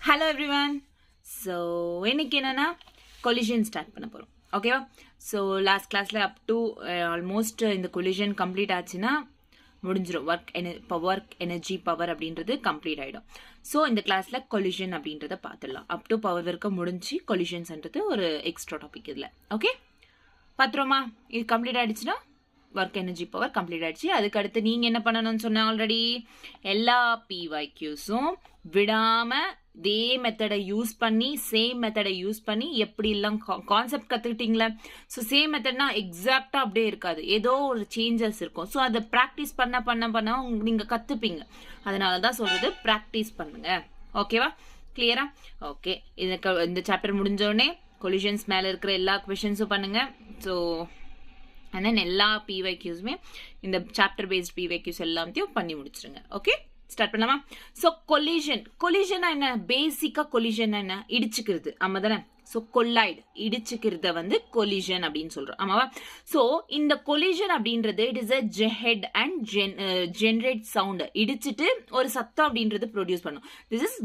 Hello everyone. So இன்னைக்கு என்னன்னா collision start பண்ண போகிறோம். ஓகேவா? ஸோ லாஸ்ட் கிளாஸில் அப் டு ஆல்மோஸ்ட் இந்த கொலிஷன் கம்ப்ளீட் ஆச்சுன்னா முடிஞ்சிடும். ஒர்க் எனர்ஜி பவர் அப்படின்றது கம்ப்ளீட் ஆகிடும். ஸோ இந்த கிளாஸில் கொலிஷன் அப்படின்றத பார்த்துடலாம். அப் டு பவர் வரைக்கும் முடிஞ்சு கொலிஷன்ஸ்ன்றது ஒரு எக்ஸ்ட்ரா டாபிக் இதில். ஓகே, பார்த்துருவோமா? இது கம்ப்ளீட் ஆகிடுச்சுன்னா ஒர்க் எனர்ஜி பவர் கம்ப்ளீட் ஆகிடுச்சு. அதுக்கு அடுத்து நீங்கள் என்ன பண்ணணும்னு சொன்னால் ஆல்ரெடி எல்லா பிஒய்க்யூஸும் விடாமல் இதே மெத்தடை யூஸ் பண்ணி எப்படிலாம் கான்செப்ட் கற்றுக்கிட்டீங்களே. ஸோ சேம் மெத்தட்னா எக்ஸாக்டாக அப்படியே இருக்காது, ஏதோ ஒரு சேஞ்சஸ் இருக்கும். ஸோ அதை ப்ராக்டிஸ் பண்ண நீங்கள் கற்றுப்பீங்க. அதனால தான் சொல்கிறது ப்ராக்டிஸ் பண்ணுங்க. ஓகேவா? கிளியரா? ஓகே, இந்த சாப்டர் முடிஞ்சோடனே கொலிஷன்ஸ் மேலே இருக்கிற எல்லா கொஷின்ஸும் பண்ணுங்க. ஸோ அண்ட் தென் எல்லா பிஒய்க்யூஸுமே இந்த சாப்டர் பேஸ்ட் பிஒய்க்யூஸ் எல்லாத்தையும் பண்ணி முடிச்சிருங்க. ஓகே, ஸ்டார்ட் பண்ணலாமா? ஸோ கொலிஷன் என்ன? பேசிக்கா கொலிஷன் என்ன? இடிச்சுக்கிறது. ஆமா தானே? ஸோ கொல்லைடு, இடிச்சுக்கிறத வந்து கொலிஷன் அப்படின்னு சொல்றோம். ஆமாவா? ஸோ இந்த கொலிஷன் அப்படின்றது it is a head and generate sound. இடிச்சுட்டு ஒரு சத்தம் அப்படின்றது ப்ரொடியூஸ் பண்ணும். This is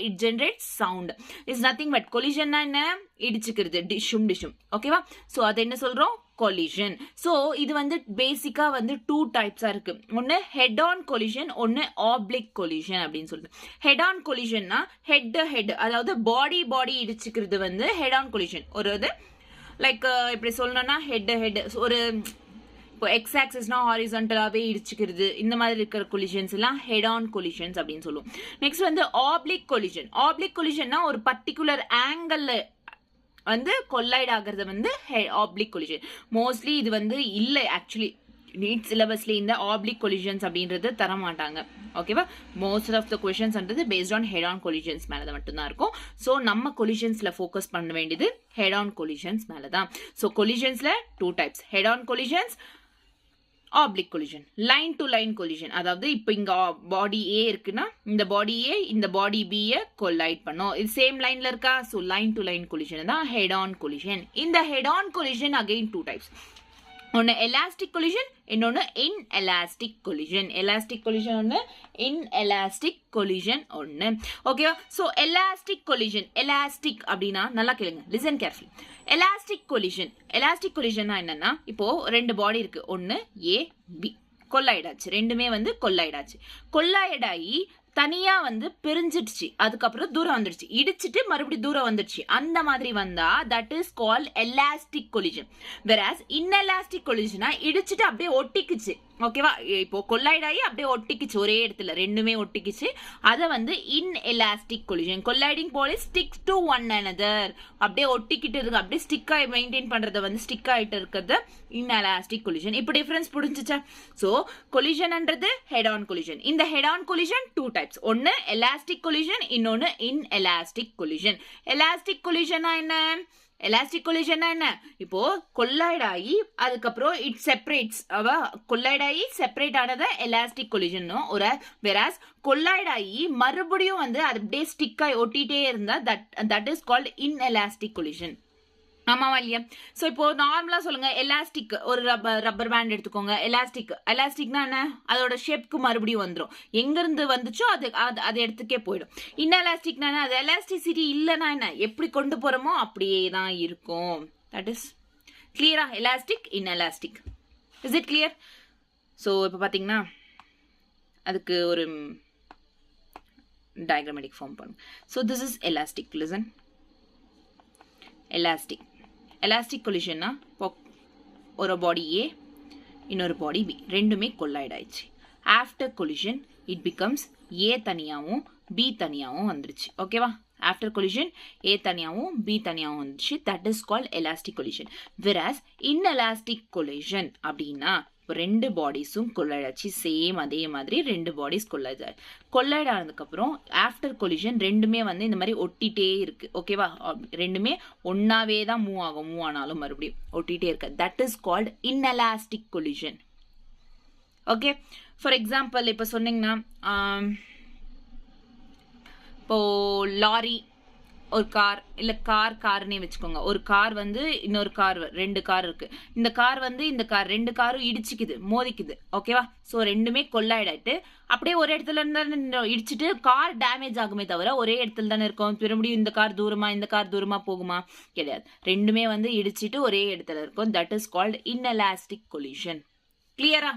it generate sound. Is nothing but கொலிஷன்னா என்ன? இடிச்சுக்கிறது, டிஷும். ஓகேவா? ஸோ அதை என்ன சொல்றோம்? கொலிஷன். ஸோ இது வந்து பேசிக்கா வந்து டூ டைப்ஸா இருக்கு. ஒன்னு ஹெட் ஆன் கொலிஷன், ஒன்னு ஆப்ளிக் கொலிஷன் அப்படின்னு சொல்லுது. ஹெட் ஆன் கொலிஷன்னா ஹெட் அதாவது பாடி இடிச்சுக்கிறது வந்து ஹெட் ஆன் கொலிஷன். ஒரு இது லைக் இப்படி சொல்லணும்னா ஹெட் ஒரு இப்போ எக்ஸ் ஆக்சிஸ்னா ஹாரிசான்டலாவே இடிச்சுக்கிறது, இந்த மாதிரி இருக்கிற கொலிஷன்ஸ் எல்லாம் ஹெட் ஆன் கொலிஷன்ஸ் அப்படின்னு சொல்லுவோம். நெக்ஸ்ட் வந்து ஆப்ளிக் கொலிஷன்னா ஒரு பர்டிகுலர் ஆங்கிள் வந்து கொல்லைட் ஆகிறது வந்து ஆப்ளிக் கொலிஷன். மோஸ்ட்லி இது வந்து இல்லை, ஆக்சுவலி நீட் சிலபஸ்ல இந்த ஆப்ளிக் கொலிஷன்ஸ் அப்படின்றது தர மாட்டாங்க. ஓகேவா? மோஸ்ட் ஆஃப் த கொலிஷன்ஸ்ன்றது based on head on collisions மேலே மட்டும்தான் இருக்கும். ஸோ நம்ம கொலிஷன்ஸ்ல ஃபோக்கஸ் பண்ண வேண்டியது ஹெட் ஆன் கொலிஷன்ஸ் மேலே தான். ஸோ கொலிஷன்ஸ்ல two types, head on collisions, oblique collision. Line to line collision, அதாவது இப்போ இங்க பாடி ஏ இருக்குன்னா இந்த பாடி ஏ இந்த பாடி பி கொலைட் பண்ணும். இது சேம் லைன்ல இருக்கா? So line to line collision தான் ஹெட் ஆன் கொலிஷன். இந்த head on collision again two types. ஒன்று எலாஸ்டிக் கொலிஷன், இன்னொன்று இன்எலாஸ்டிக் கொலிஷன். எலாஸ்டிக் கொலிஷன் ஒன்று, இன்எலாஸ்டிக் கொலிஷன் ஒன்று. ஓகேவா? ஸோ எலாஸ்டிக் கொலிஷன், எலாஸ்டிக் அப்படின்னா நல்லா கேளுங்க, லிசன் கேர்ஃபுல்லி. எலாஸ்டிக் கொலிஷன்னா என்னன்னா, இப்போ ரெண்டு பாடி இருக்கு, ஒன்று ஏ பி, கொல்லைடாச்சு, ரெண்டுமே வந்து கொல்லைடாகி தனியா வந்து பிரிஞ்சிடுச்சு, அதுக்கப்புறம் தூரம் வந்துடுச்சு, இடிச்சிட்டு மறுபடியும் தூரம் வந்துடுச்சு. அந்த மாதிரி வந்தா that is called elastic collision. Whereas inelastic கொலிஷனா இடிச்சிட்டு அப்படியே ஒட்டிக்குச்சு. ஓகேவா? இப்போ கொல்லைடாகி அப்படியே ஒட்டிக்குச்சு, ஒரே இடத்துல ரெண்டுமே ஒட்டிக்குச்சு. அதை வந்து இன்எலாஸ்டிக் கொலிஷன். கொல்லைடிங் போல ஸ்டிக்ஸ் டு ஒன் அனதர், அப்படியே ஒட்டிக்கிட்டு இருக்கு, அப்படியே ஸ்டிக் ஆகி மெயின்டைன் பண்றத வந்து ஸ்டிக் ஆகிட்டு இருக்கிறது இன்எலாஸ்டிக் கொலிஷன். இப்போ டிஃபரன்ஸ் புரிஞ்சுச்சா? ஸோ கொலிஷன்ன்றது ஹெட் ஆன் கொலிஷன். இந்த head on collision two types, ஒன்னு எலாஸ்டிக் கொலிஷன், இன்னொன்னு இன்எலாஸ்டிக் கொலிஷன். எலாஸ்டிக் கொலிஷனா என்ன? எலாஸ்டிக் கொலிஷன்னா என்ன? இப்போ கொல்லைட் ஆகி அதுக்கப்புறம் இட் செப்பரேட்ஸ், கொல்லைட் ஆகி செப்பரேட் ஆனத எலாஸ்டிக் கொலிஷன். ஒரு வெராஸ் கொல்லைட் ஆகி மறுபடியும் வந்து அது அப்படியே ஸ்டிக் ஆகி ஒட்டிட்டே இருந்தா that is called inelastic collision. ஆமாவா இல்லையா? ஸோ இப்போ நார்மலா சொல்லுங்க, எலாஸ்டிக் ஒரு ரப்பர் பேண்ட் எடுத்துக்கோங்க. எலாஸ்டிக்னா என்ன? அதோட ஷேப்க்கு மறுபடியும் வந்துடும், எங்க இருந்து வந்துச்சோ அது இடத்துக்கே போயிடும். இன்எலாஸ்டிக்னா அது எலாஸ்டிசிட்டி இல்லைன்னா என்ன, எப்படி கொண்டு போறோமோ அப்படியே தான் இருக்கும். தட் இஸ் கிளியரா? Elastic, inelastic. Is it clear? So இப்போ பார்த்தீங்கன்னா அதுக்கு ஒரு டயக்ராமேட்டிக் ஃபார்ம் பண்ணுங்க. So this is elastic. Listen, elastic கொலிஷன்னா ஒரு பாடி ஏ இன்னொரு பாடி பி ரெண்டுமே கொல்லைட் ஆயிடுச்சு. After collision it becomes A தனியாகவும் பி தனியாகவும் வந்துருச்சு. ஓகேவா? ஆஃப்டர் கொலிஷன் ஏ தனியாகவும் பி தனியாகவும் வந்துச்சு. That is called elastic collision. Whereas inelastic collision அப்படின்னா ரெண்டு பாடிஸும் கொல்லைட் ஆச்சு, சேம் அதே மாதிரி ரெண்டு பாடிஸ் கொல்லைட் ஆனதுக்கப்புறம் ஆஃப்டர் கொலிஷன் ரெண்டுமே வந்து இந்த மாதிரி ஒட்டிட்டே இருக்கு. ஓகேவா? ரெண்டுமே ஒன்னாவே தான் மூவ் ஆனாலும் மறுபடியும் ஒட்டிட்டே இருக்கு. That is called inelastic collision. Okay, for example இப்போ சொன்னீங்கன்னா இப்போ லாரி ஒரு கார் இல்ல கார்னே வச்சுக்கோங்க. ஒரு கார் வந்து இன்னொரு கார், 2 கார் இருக்கு. இந்த கார் வந்து இந்த கார் 2 காரும் இடிச்சுக்குது, மோதிக்குது. ஓகேவா? சோ ரெண்டுமே கொல்லாய்ட் ஆயிட்டு அப்படியே ஒரு இடத்துல இருந்து இடிச்சிட்டு கார் டேமேஜ் ஆகுமே தவிர ஒரே இடத்துல தானே இருக்கும். மறுபடியும் இந்த கார் தூரமா போகுமா? கிடையாது. ரெண்டுமே வந்து இடிச்சிட்டு ஒரே இடத்துல இருக்கும். That is called inelastic collision. கிளியரா?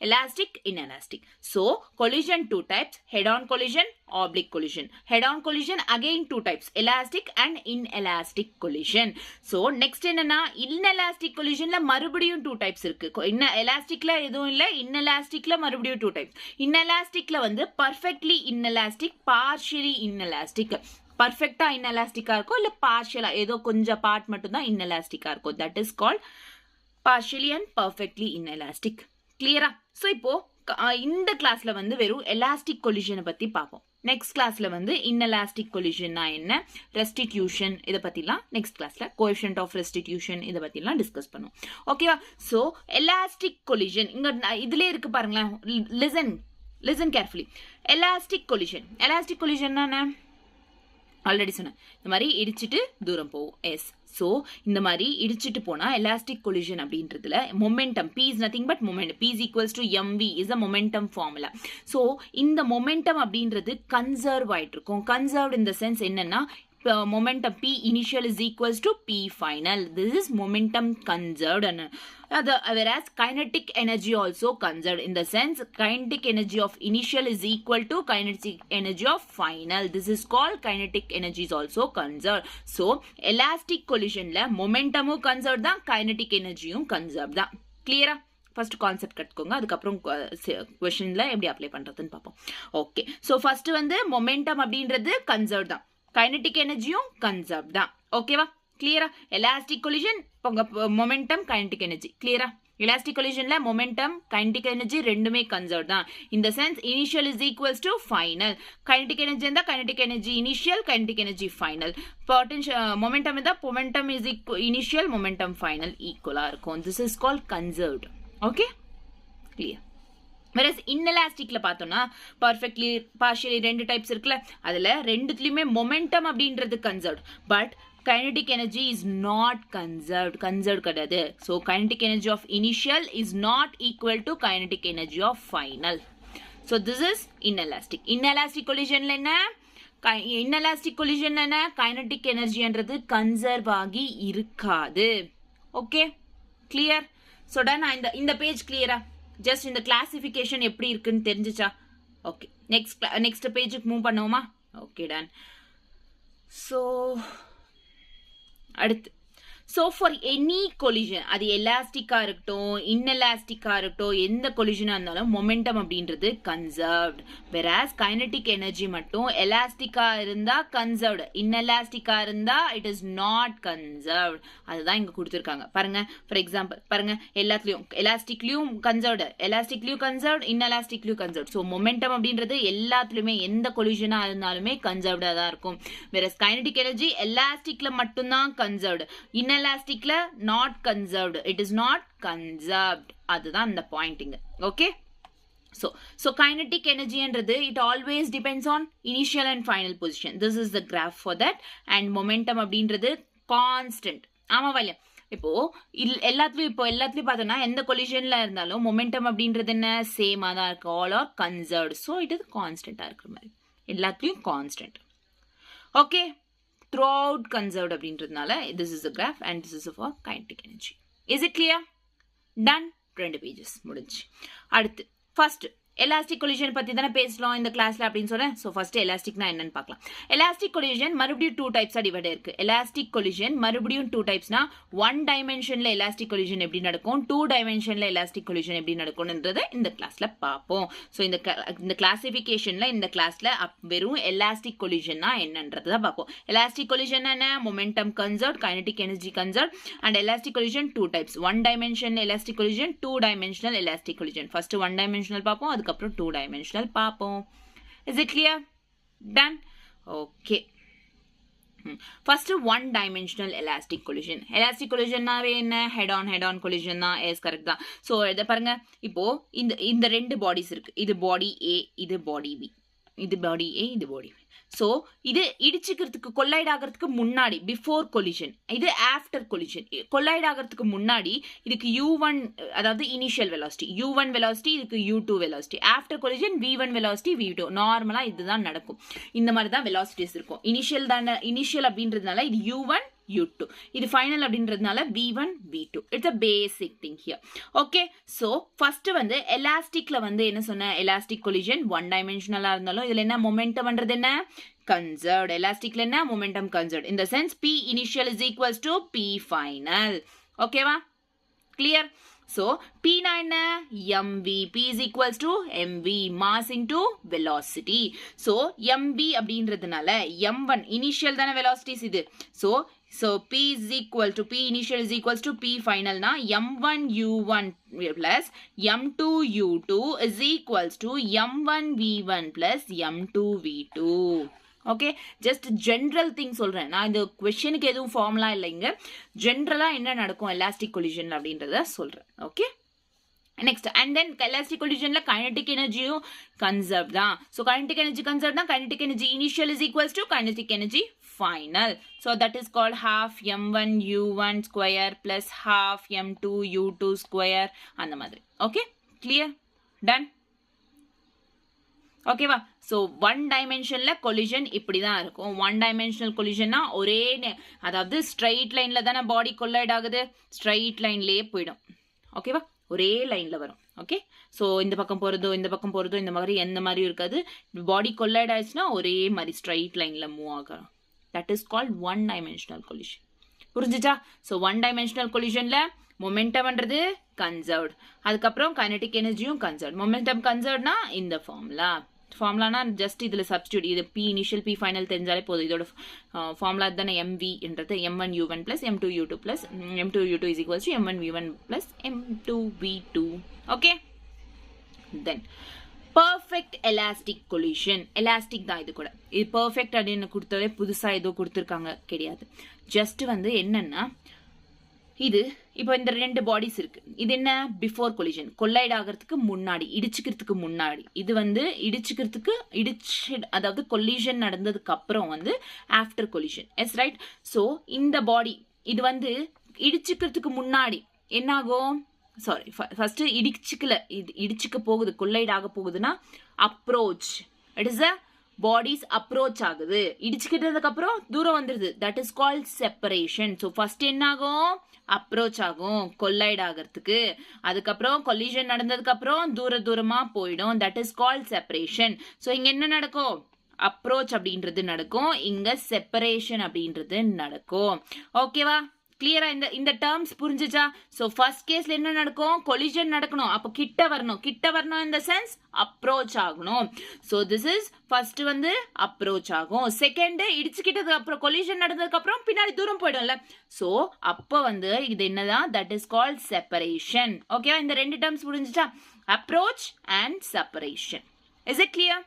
Elastic, inelastic. So, collision 2 types, head-on collision, oblique collision. Head-on collision again 2 types, elastic and inelastic collision. So, next என்னன்னா inelastic collisionல மறுபடியும் 2 types இருக்கு. elasticல எதுவும் இல்ல, inelasticல மறுபடியும் 2 types. inelasticல வந்து perfectly inelastic, partially inelastic. பர்ஃபெக்டா inelasticா இருக்கும் இல்ல partial ஏதோ கொஞ்சம் பார்ட் மட்டும் தான் inelasticா இருக்கும். That is called partially and perfectly inelastic. கிளியரா? ஸோ இப்போ இந்த கிளாஸ்ல வந்து வெறும் எலாஸ்டிக் கொலிஷனை பத்தி பார்ப்போம். நெக்ஸ்ட் கிளாஸ்ல வந்து இன்எலாஸ்டிக் கொலிஷன்னா என்ன, ரெஸ்டிடியூஷன் இதை பத்திலாம் நெக்ஸ்ட் கிளாஸ்ல கோஎஃபிஷியன்ட் ஆஃப் ரெஸ்டிடியூஷன் இதை பத்திலாம் டிஸ்கஸ் பண்ணுவோம். ஓகேவா? ஸோ எலாஸ்டிக் கொலிஷன் இங்க இதுல இருக்கு பாருங்களேன். Listen carefully. எலாஸ்டிக் கொலிஷன் என்ன? ஆல்ரெடி சொன்னேன். இந்த மாதிரி இடிச்சிட்டு தூரம் போகும். எஸ். ஸோ இந்த மாதிரி இடிச்சிட்டு போனா எலாஸ்டிக் கொலிஷன் அப்படின்றதுல momentum P is nothing but momentum. P is equals to mv is a momentum formula. So இந்த மொமெண்டம் அப்படின்றது கன்சர்வ் ஆயிட்டு இருக்கும். கன்சர்வ்ட் in the sense என்னன்னா momentum P initial is equals to P final. This is momentum conserved. And whereas kinetic energy also conserved in the sense kinetic energy of initial is equal to kinetic energy of final. This is called kinetic energy is also conserved. So elastic collision la momentum conserved தான், kinetic energy conserved தான். clear? First concept கற்றுக்கோங்க, அதுக்கப்புறம் கொஸ்டின்ல எப்படி apply பண்றதுன்னு பார்ப்போம். Okay. So first வந்து momentum அப்படின்றது கன்சர்வ் தான், கைனடிக் எனர்ஜியும் கன்சர்வ் தான். ஓகேவா? கிளியரா? Elastic collision momentum kinetic energy. கிளியரா? எலாஸ்டிக் கொலிஷன்ல மொமெண்டம் கைனடிக் எனர்ஜி ரெண்டுமே கன்சர்வ் தான். இந்த sense initial is equals to final. Kinetic energy இருந்தா kinetic energy initial, kinetic energy final. Momentum இருந்தா momentum is initial, momentum final ஈக்குவலா இருக்கும். This is called conserved. Okay, clear. whereas inelasticல பார்த்தோம்னா perfectly partially ரெண்டு types இருக்குல்ல, அதுல ரெண்டுத்துலயுமே மொமெண்டம் அப்படின்றது conserved, but kinetic energy is not conserved. கிடையாது. so kinetic energy of initial is not equal to kinetic energy of final. so this is inelastic. inelastic collisionல என்ன? inelastic collisionல என்ன? kinetic energyன்றது கன்சர்வ் ஆகி இருக்காது. Okay, clear? so done. இந்த page கிளியரா? ஜஸ்ட் இந்த கிளாசிஃபிகேஷன் எப்படி இருக்குன்னு தெரிஞ்சுச்சா? ஓகே, நெக்ஸ்ட் பேஜுக்கு மூவ் பண்ணுவோமா? Okay, done. ஸோ அடுத்து, ஸோ ஃபார் எனி கொலிஷன், அது எலாஸ்டிக்கா இருக்கட்டும் இன்எலாஸ்டிக்கா இருக்கட்டும், எந்த கொலிஷனா இருந்தாலும் மொமெண்டம் அப்படின்றது கன்சர்வ்ட். வெராஸ் கைனடிக் எனர்ஜி மட்டும் எலாஸ்டிக்கா இருந்தா கன்சர்வ்ட், இன்எலாஸ்டிக்கா இருந்தா இட் இஸ் நாட் கன்சர்வ்ட். அதுதான் இங்க கொடுத்துருக்காங்க பாருங்க. ஃபார் எக்ஸாம்பிள் பாருங்க, எல்லாத்துலயும் எலாஸ்டிக்லயும் கன்சர்வ்டு, எலாஸ்டிக்லயும் கன்சர்வ்ட், இன்எலாஸ்டிக்லயும் கன்சர்வ்ட். ஸோ மொமெண்டம் அப்படின்றது எல்லாத்துலயுமே எந்த கொலிஷனா இருந்தாலுமே கன்சர்வ்டா தான் இருக்கும். வெராஸ் கைனடிக் எனர்ஜி எலாஸ்டிக்ல மட்டும்தான் கன்சர்வ்டு, inelasticல not conserved. it is not conserved. அதுதான் இந்த pointing. Okay, so kinetic energy என்றது it always depends on initial and final position. this is the graph for that. and momentum அப்படின்றது constant. ஆமா இல்லையா? இப்போ எல்லாத்துலயும் பார்த்தோம்னா எந்த கொலிஷன்ல இருந்தாலும் மொமெண்டம் அப்படின்றது என்ன? சேமா தான் இருக்கு. All are conserved. So it is கான்ஸ்டன்டா இருக்கிற மாதிரி, எல்லாத்துலயும் கான்ஸ்டன்ட். ஓகே, throughout conserved அப்படின்றதுனால this is the graph and this is for kinetic energy. is it clear? done. 2 pages முடிஞ்சு. அடுத்து ஃபர்ஸ்ட் எலாஸ்டிக் கொலிஷன் பத்தி தானே பேசலாம் இந்த கிளாஸ்ல அப்படின்னு சொன்னேன். ஸோ ஃபர்ஸ்ட் எலாஸ்டிக்னா என்னன்னு பார்க்கலாம். எலாஸ்டிக் கொலிஷன் மறுபடியும் 2 டைப்ஸா டிவைட் இருக்கு. எலாஸ்டிக் கொலிஷன் மறுபடியும் 2 டைப்ஸ்னா 1 டைமென்ஷன்ல எலாஸ்டிக் கொலிஷன் எப்படி நடக்கும், 2 டைமென்ஷன்ல எலாஸ்டிக் கொலிஷன் எப்படி நடக்கும்ன்றத இந்த கிளாஸ்ல பார்ப்போம். ஸோ இந்த கிளாசிபிகேஷன்ல இந்த கிளாஸ்ல வெறும் எலாஸ்டிக் கொலிஷன்னா என்னன்றதை பார்ப்போம். எலாஸ்டிக் கொலிஷன் என்ன? Momentum conserved, kinetic energy conserved. And elastic collision 2 types, 1 dimension elastic collision, 2 dimensional elastic collision. First 1 dimensional பார்ப்போம், அதுக்கப்புறம் 2 dimensional பார்ப்போம். is it clear? done. okay, first 1 dimensional elastic collision. elastic collisionனாவே என்ன? head on collision தான். yes, correct தான். so இத பாருங்க, இப்போ இந்த ரெண்டு பாடிஸ் இருக்கு. இது பாடி A, இது பாடி B. இது பாடி A, இது பாடி. ஸோ இது இடிச்சுக்கிறதுக்கு கொல்லைட் ஆகிறதுக்கு முன்னாடி பிஃபோர் கொலிஷன், இது ஆஃப்டர் கொலிஷன். கொல்லைட் ஆகிறதுக்கு முன்னாடி இதுக்கு U1 அதாவது இனிஷியல் வெலாசிட்டி, U1 வெலாசிட்டி, இதுக்கு U2 velocity. After collision V1 velocity, V2. நார்மலாக இதுதான் நடக்கும். இந்த மாதிரி தான் வெலாசிட்டிஸ் இருக்கும். இனிஷியல் தானே, இனிஷியல் அப்படின்றதுனால இது U1 U2, இது ஃபைனல் அப்படின்றதுனால V1 V2. It's a basic thing here. Okay, so first வந்து எலாஸ்டிக்ல வந்து என்ன சொன்ன, எலாஸ்டிக் கொலிஷன் ஒன் டைமென்ஷனலா இருந்தாலும் இதுல என்ன மொமெண்டம்ன்றது என்ன, கன்சர்வ்ட். எலாஸ்டிக்ல என்ன மொமெண்டம் கன்சர்வ்ட். இந்த sense P initial is equals to P final. ஓகேவா, கிளியர்? So P na என்ன, mv. P is equals to mv, mass into velocity. So mv அப்படின்றதுனால m1 initial தான velocities இது. So P is equal to, P initial is equals to P final na m1 u1 plus m2 u2 is equals to m1 v1 plus m2 v2. Okay, just general thing சொல்கிறேன் நான். இந்த கொஷனுக்கு எதுவும் formula இல்லைங்க, ஜென்ரலாக என்ன நடக்கும் elastic collision அப்படின்றத சொல்கிறேன். Okay, next and then elastic கொலிஷனில் கைனடிக் எனர்ஜியும் கன்சர்வ் தான். ஸோ கைனடிக் எனர்ஜி கன்சர்வ் தான். Kinetic energy initial is equals to kinetic energy final. So that is called half m1 u1 square plus half m2 u2 square, அந்த மாதிரி. Okay, clear, done. ஓகேவா? So one டைமென்ஷன்ல collision இப்படி தான் இருக்கும். One dimensional கொலிஷன்னா ஒரே அதாவது ஸ்ட்ரைட் லைன்ல தானே பாடி கொல்லைட் ஆகுது, ஸ்ட்ரைட் லைன்லேயே போயிடும். ஓகேவா, ஒரே லைன்ல வரும். ஓகே, ஸோ இந்த பக்கம் போகிறதோ இந்த பக்கம் போகிறதோ இந்த மாதிரி எந்த மாதிரியும் இருக்காது. பாடி கொல்லைட் ஆயிடுச்சுன்னா ஒரே மாதிரி ஸ்ட்ரைட் லைன்ல மூவ் ஆகும். That is called one dimensional collision. புரிஞ்சுச்சா? ஸோ ஒன் டைமென்ஷனல் கொலிஷன்ல மொமெண்டம்ன்றது கன்சர்வ்ட், அதுக்கப்புறம் கைனடிக் எனர்ஜியும் கன்சர்வ்ட். மொமெண்டம் கன்சர்வ்ட்னா இந்த ஃபார்முலானா ஜஸ்ட் இதில் சப்ஸ்டியூட், இது P இனிஷியல் P ஃபைனல் தெரிஞ்சாலே போதும். இதோட ஃபார்முலா தானே MV என்றது m1 u1 plus m2 u2 plus m2 u2 is equals to m1 v1 plus m2 v2. Okay, then perfect elastic collision. Elastic தான் இது கூட. இது பர்ஃபெக்ட் அப்படின்னு கொடுத்ததே புதுசாக ஏதோ கொடுத்துருக்காங்க கிடையாது. ஜஸ்ட் வந்து என்னன்னா, இது இப்போ இந்த ரெண்டு பாடிஸ் இருக்கு. இது என்ன, பிஃபோர் கொலிஷன், கொல்லைட் ஆகிறதுக்கு முன்னாடி, இடிச்சுக்கிறதுக்கு முன்னாடி. இது வந்து அதாவது கொலிஷன் நடந்ததுக்கு அப்புறம் வந்து after collision. S right. So இந்த பாடி இது வந்து இடிச்சுக்கிறதுக்கு முன்னாடி என்ன ஆகும், சாரி ஃபர்ஸ்ட் இடிச்சுக்க போகுது, கொல்லைட் ஆக போகுதுன்னா approach. It is a bodies approach ஆகுது, இடிச்சுக்கிட்டதுக்கு அப்புறம் தூரம் வந்துருது. That is called separation. So first என்ன ஆகும், அப்ரோச் ஆகும் கொல்லைட் ஆகிறதுக்கு, அதுக்கப்புறம் கொலிஷன் நடந்ததுக்கு அப்புறம் தூரமா போயிடும். That is called separation. So இங்க என்ன நடக்கும், அப்ரோச் அப்படின்றது நடக்கும், இங்க செப்பரேஷன் அப்படின்றது நடக்கும். ஓகேவா, கிளியரா? இந்த டேர்ம்ஸ் புரிஞ்சுச்சா? ஸோ ஃபர்ஸ்ட் கேஸ்ல என்ன நடக்கும், கொலிஷன் நடக்கணும், அப்போ கிட்ட வரணும் இந்த சென்ஸ் அப்ரோச் ஆகணும். ஸோ திஸ் இஸ் ஃபர்ஸ்ட் வந்து அப்ரோச் ஆகும். செகண்ட் இடிச்சுக்கிட்டதுக்கு அப்புறம் கொலிஷன் நடந்ததுக்கு அப்புறம் பின்னாடி தூரம் போயிடும்ல. ஸோ அப்போ வந்து இது என்னதான், தட் இஸ் கால்ட் செப்பரேஷன். ஓகேவா? இந்த ரெண்டு டேர்ம்ஸ் புரிஞ்சுச்சா, approach and separation. Is it clear?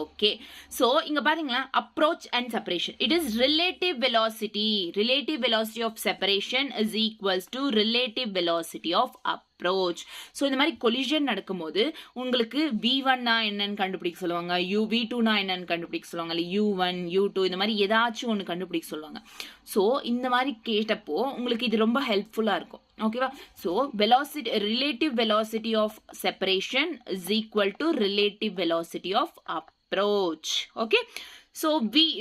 Okay, so இங்க பாத்தீங்களா, approach and separation. It is relative velocity of separation is equals to relative velocity of approach. So இந்த மாதிரி கொலிஷன் நடக்கும்போது உங்களுக்கு V1 என்னன்னு கண்டுபிடிக்க சொல்லுவாங்க, V2 என்னன்னு கண்டுபிடிக்க சொல்லுவாங்க, இல்லை U1 U2 இந்த மாதிரி ஏதாச்சும் ஒன்று கண்டுபிடிக்க சொல்லுவாங்க. ஸோ இந்த மாதிரி கேட்டப்போ உங்களுக்கு இது ரொம்ப ஹெல்ப்ஃபுல்லாக இருக்கும். ஓகேவா? So relative velocity of separation is equal to relative velocity of approach. Okay, so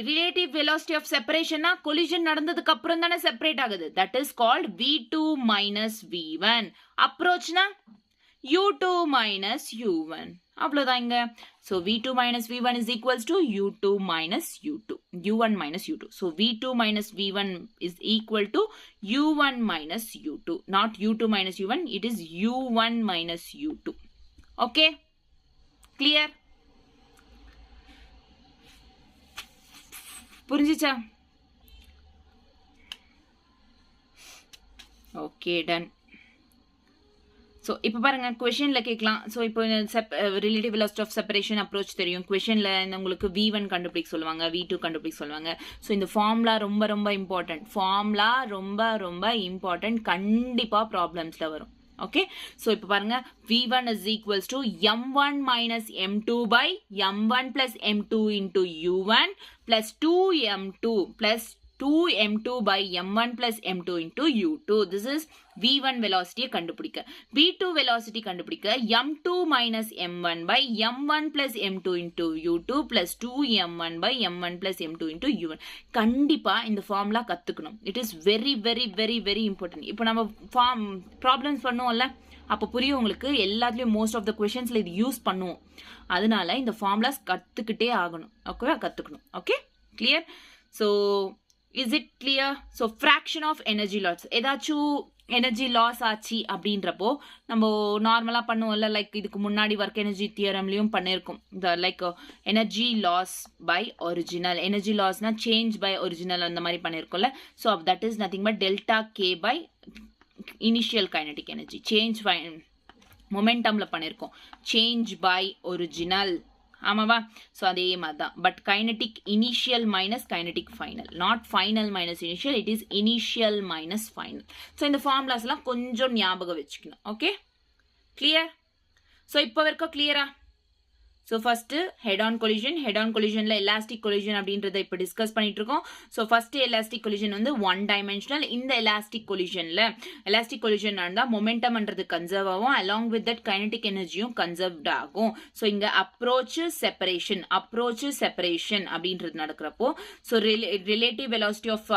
relative velocity of separation na collision நடந்ததுக்கு அப்புறம் தானே செப்பரேட் ஆகுது. that is called V2 minus V1. approach na U2 minus U1. அவ்வளவுதான் இங்க. so V2 minus V1 is equals to U2 minus U2, U1 minus U2. so V2 minus V1 is equal to U1 minus U2, not U2 minus U1, it is U1 minus U2. okay, clear? புரிஞ்சுச்சா? Okay, done. So இப்போ பாருங்க, கொஷனில் கேட்கலாம். So இப்போ relative velocity of separation approach தெரியும். கொஷனில் உங்களுக்கு V1 கண்டுபிடிக்க சொல்லுவாங்க, V2 கண்டுபிடிக்க சொல்லுவாங்க. ஸோ இந்த ஃபார்முலா ரொம்ப இம்பார்ட்டன்ட். கண்டிப்பாக ப்ராப்ளம்ஸில் வரும். ஓகே ஸோ இப்போ பாருங்க v1 is equals to m1 minus m2 by m1 plus m2 into u1 plus 2m2 plus 2m2 by m1 plus m2 into u2. This is v1 velocity கண்டுபிடிக்க. v2 velocity கண்டுபிடிக்க m2 minus m1 by m1 plus m2 into u2 plus 2m1 by m1 plus m2 into u1. கண்டிப்பா இந்த formula கத்துக்கணும். It is very very very very important. இப்போ நம்ம problems பண்ணுவோம்ல அப்போ புரியும் உங்களுக்கு எல்லாத்துலயும் மோஸ்ட் ஆஃப் த கொஸ்டின்ஸ்ல இது யூஸ் பண்ணுவோம். அதனால இந்த ஃபார்முலாஸ் கத்துக்கிட்டே ஆகணும். ஓகேவா கத்துக்கணும். Okay clear? So is it clear? So fraction of energy loss ஏதாச்சும் எனர்ஜி லாஸ் ஆச்சு அப்படின்றப்போ நம்ம நார்மலா பண்ணுவோம்ல லைக் இதுக்கு முன்னாடி ஒர்க் எனர்ஜி தியரம்லயும் பண்ணியிருக்கோம் இந்த like energy loss by original energy லாஸ்னா சேஞ்ச் பை ஒரிஜினல் அந்த மாதிரி பண்ணியிருக்கோம்ல so that is nothing but delta K by initial kinetic energy change by மொமெண்டம்ல பண்ணியிருக்கோம் சேஞ்ச் பை ஒரிஜினல் ஆமாவா ஸோ அதே மாதிரி தான் but kinetic initial minus kinetic final not final minus initial it is initial minus final so இந்த ஃபார்முலாஸ்லாம் கொஞ்சம் ஞாபகம் வச்சுக்கணும் ஓகே கிளியர் ஸோ இப்போ வரைக்கும் கிளியரா ஸோ ஃபர்ஸ்ட் ஹெட் ஆன் கொலிஷன்ல எலாஸ்டிக் கொலிஷன் அப்படின்றத இப்போ டிஸ்கஸ் பண்ணிட்டு இருக்கோம் ஸோ ஃபர்ஸ்ட் எலாஸ்டிக் கொலிஷன் வந்து ஒன் டைமென்ஷனல் இந்த எலாஸ்டிக் கொலிஷன் நடந்தால் மொமெண்டம்ன்றது கன்சர்வ் ஆகும் அலாங் வித் தட் கைனடிக் எனர்ஜியும் கன்சர்வ்ட் ஆகும் ஸோ இங்கே அப்ரோச் செப்பரேஷன் அப்படின்றது நடக்கிறப்போ so relative velocity of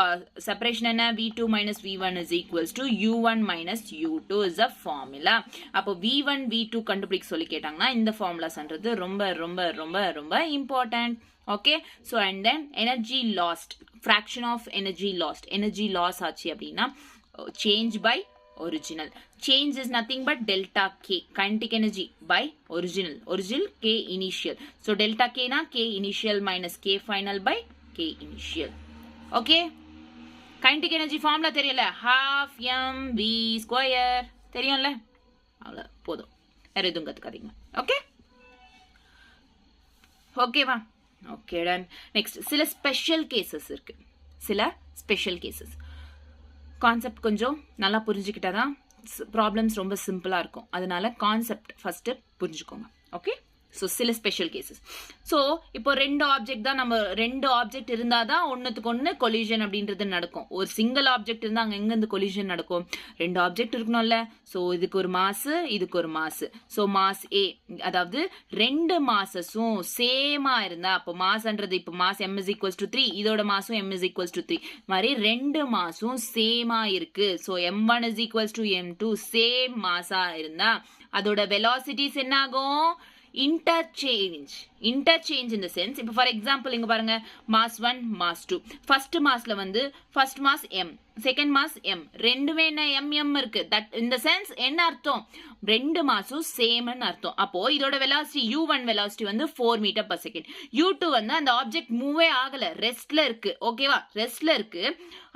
separation என்ன v2 minus v1 is equals to u1 minus u2 is a formula. அப்போ v1 v2 கண்டுபிடிக்க சொல்லி கேட்டாங்கன்னா இந்த ஃபார்முலாஸ்ன்றது ரொம்ப ரொம்ப ரொம்ப ரொம்ப important. Okay, so and then energy lost, fraction of energy loss ஆச்சு அப்படின்னா change by original. Change is nothing but delta k, kinetic energy by original k initial. So delta k na k initial minus k final by k initial. Okay, kinetic energy formula தெரியல half mv square தெரியும்ல அவ்வளோ போதும் வேற எதுவும் கற்றுக்காதீங்க okay ஓகேவா okay done next சில special cases concept கொஞ்சம் நல்லா புரிஞ்சுக்கிட்டாதான் ப்ராப்ளம்ஸ் ரொம்ப சிம்பிளாக இருக்கும் அதனால கான்செப்ட் ஃபர்ஸ்ட் புரிஞ்சுக்கோங்க ஓகே ஸோ சில ஸ்பெஷல் கேசஸ் ஸோ இப்போ ரெண்டு ஆப்ஜெக்ட் இருந்தால் தான் ஒன்றுத்துக்கு ஒன்று கொலிஷன் அப்படின்றது நடக்கும் ஒரு சிங்கிள் ஆப்ஜெக்ட் இருந்தால் அங்கே எங்கேருந்து கொலிஷன் நடக்கும் ரெண்டு ஆப்ஜெக்ட் இருக்கணும்ல ஸோ இதுக்கு ஒரு மாசு ஸோ மாஸ் ஏ அதாவது ரெண்டு மாசஸும் சேமாக இருந்தால் அப்போ மாஸ்ன்றது இப்போ mass m is equals to 3 இதோட மாசும் m is equals to 3 மாதிரி ரெண்டு மாசும் சேமாக இருக்கு so m1 is equals to m2 same மாஸாக இருந்தால் அதோட வெலாசிட்டிஸ் என்ன ஆகும் interchange in the sense இப்போ ஃபார் எக்ஸாம்பிள் இங்க பாருங்க மாஸ் 1 மாஸ் 2 ஃபர்ஸ்ட் மாஸ்ல வந்து first mass m second mass m ரெண்டுமே என்ன m இருக்கு தட் இந்த சென்ஸ் என்ன அர்த்தம் ரெண்டு மாசும் சேம்னு அர்த்தம் அப்போ இதோட வெலாசிட்டி u1 வெலாசிட்டி வந்து 4 மீட்டர் per செகண்ட் u2 வந்து அந்த ஆப்ஜெக்ட் மூவே ஆகல ரெஸ்ட்ல இருக்கு ஓகேவா ரெஸ்ட்ல இருக்கு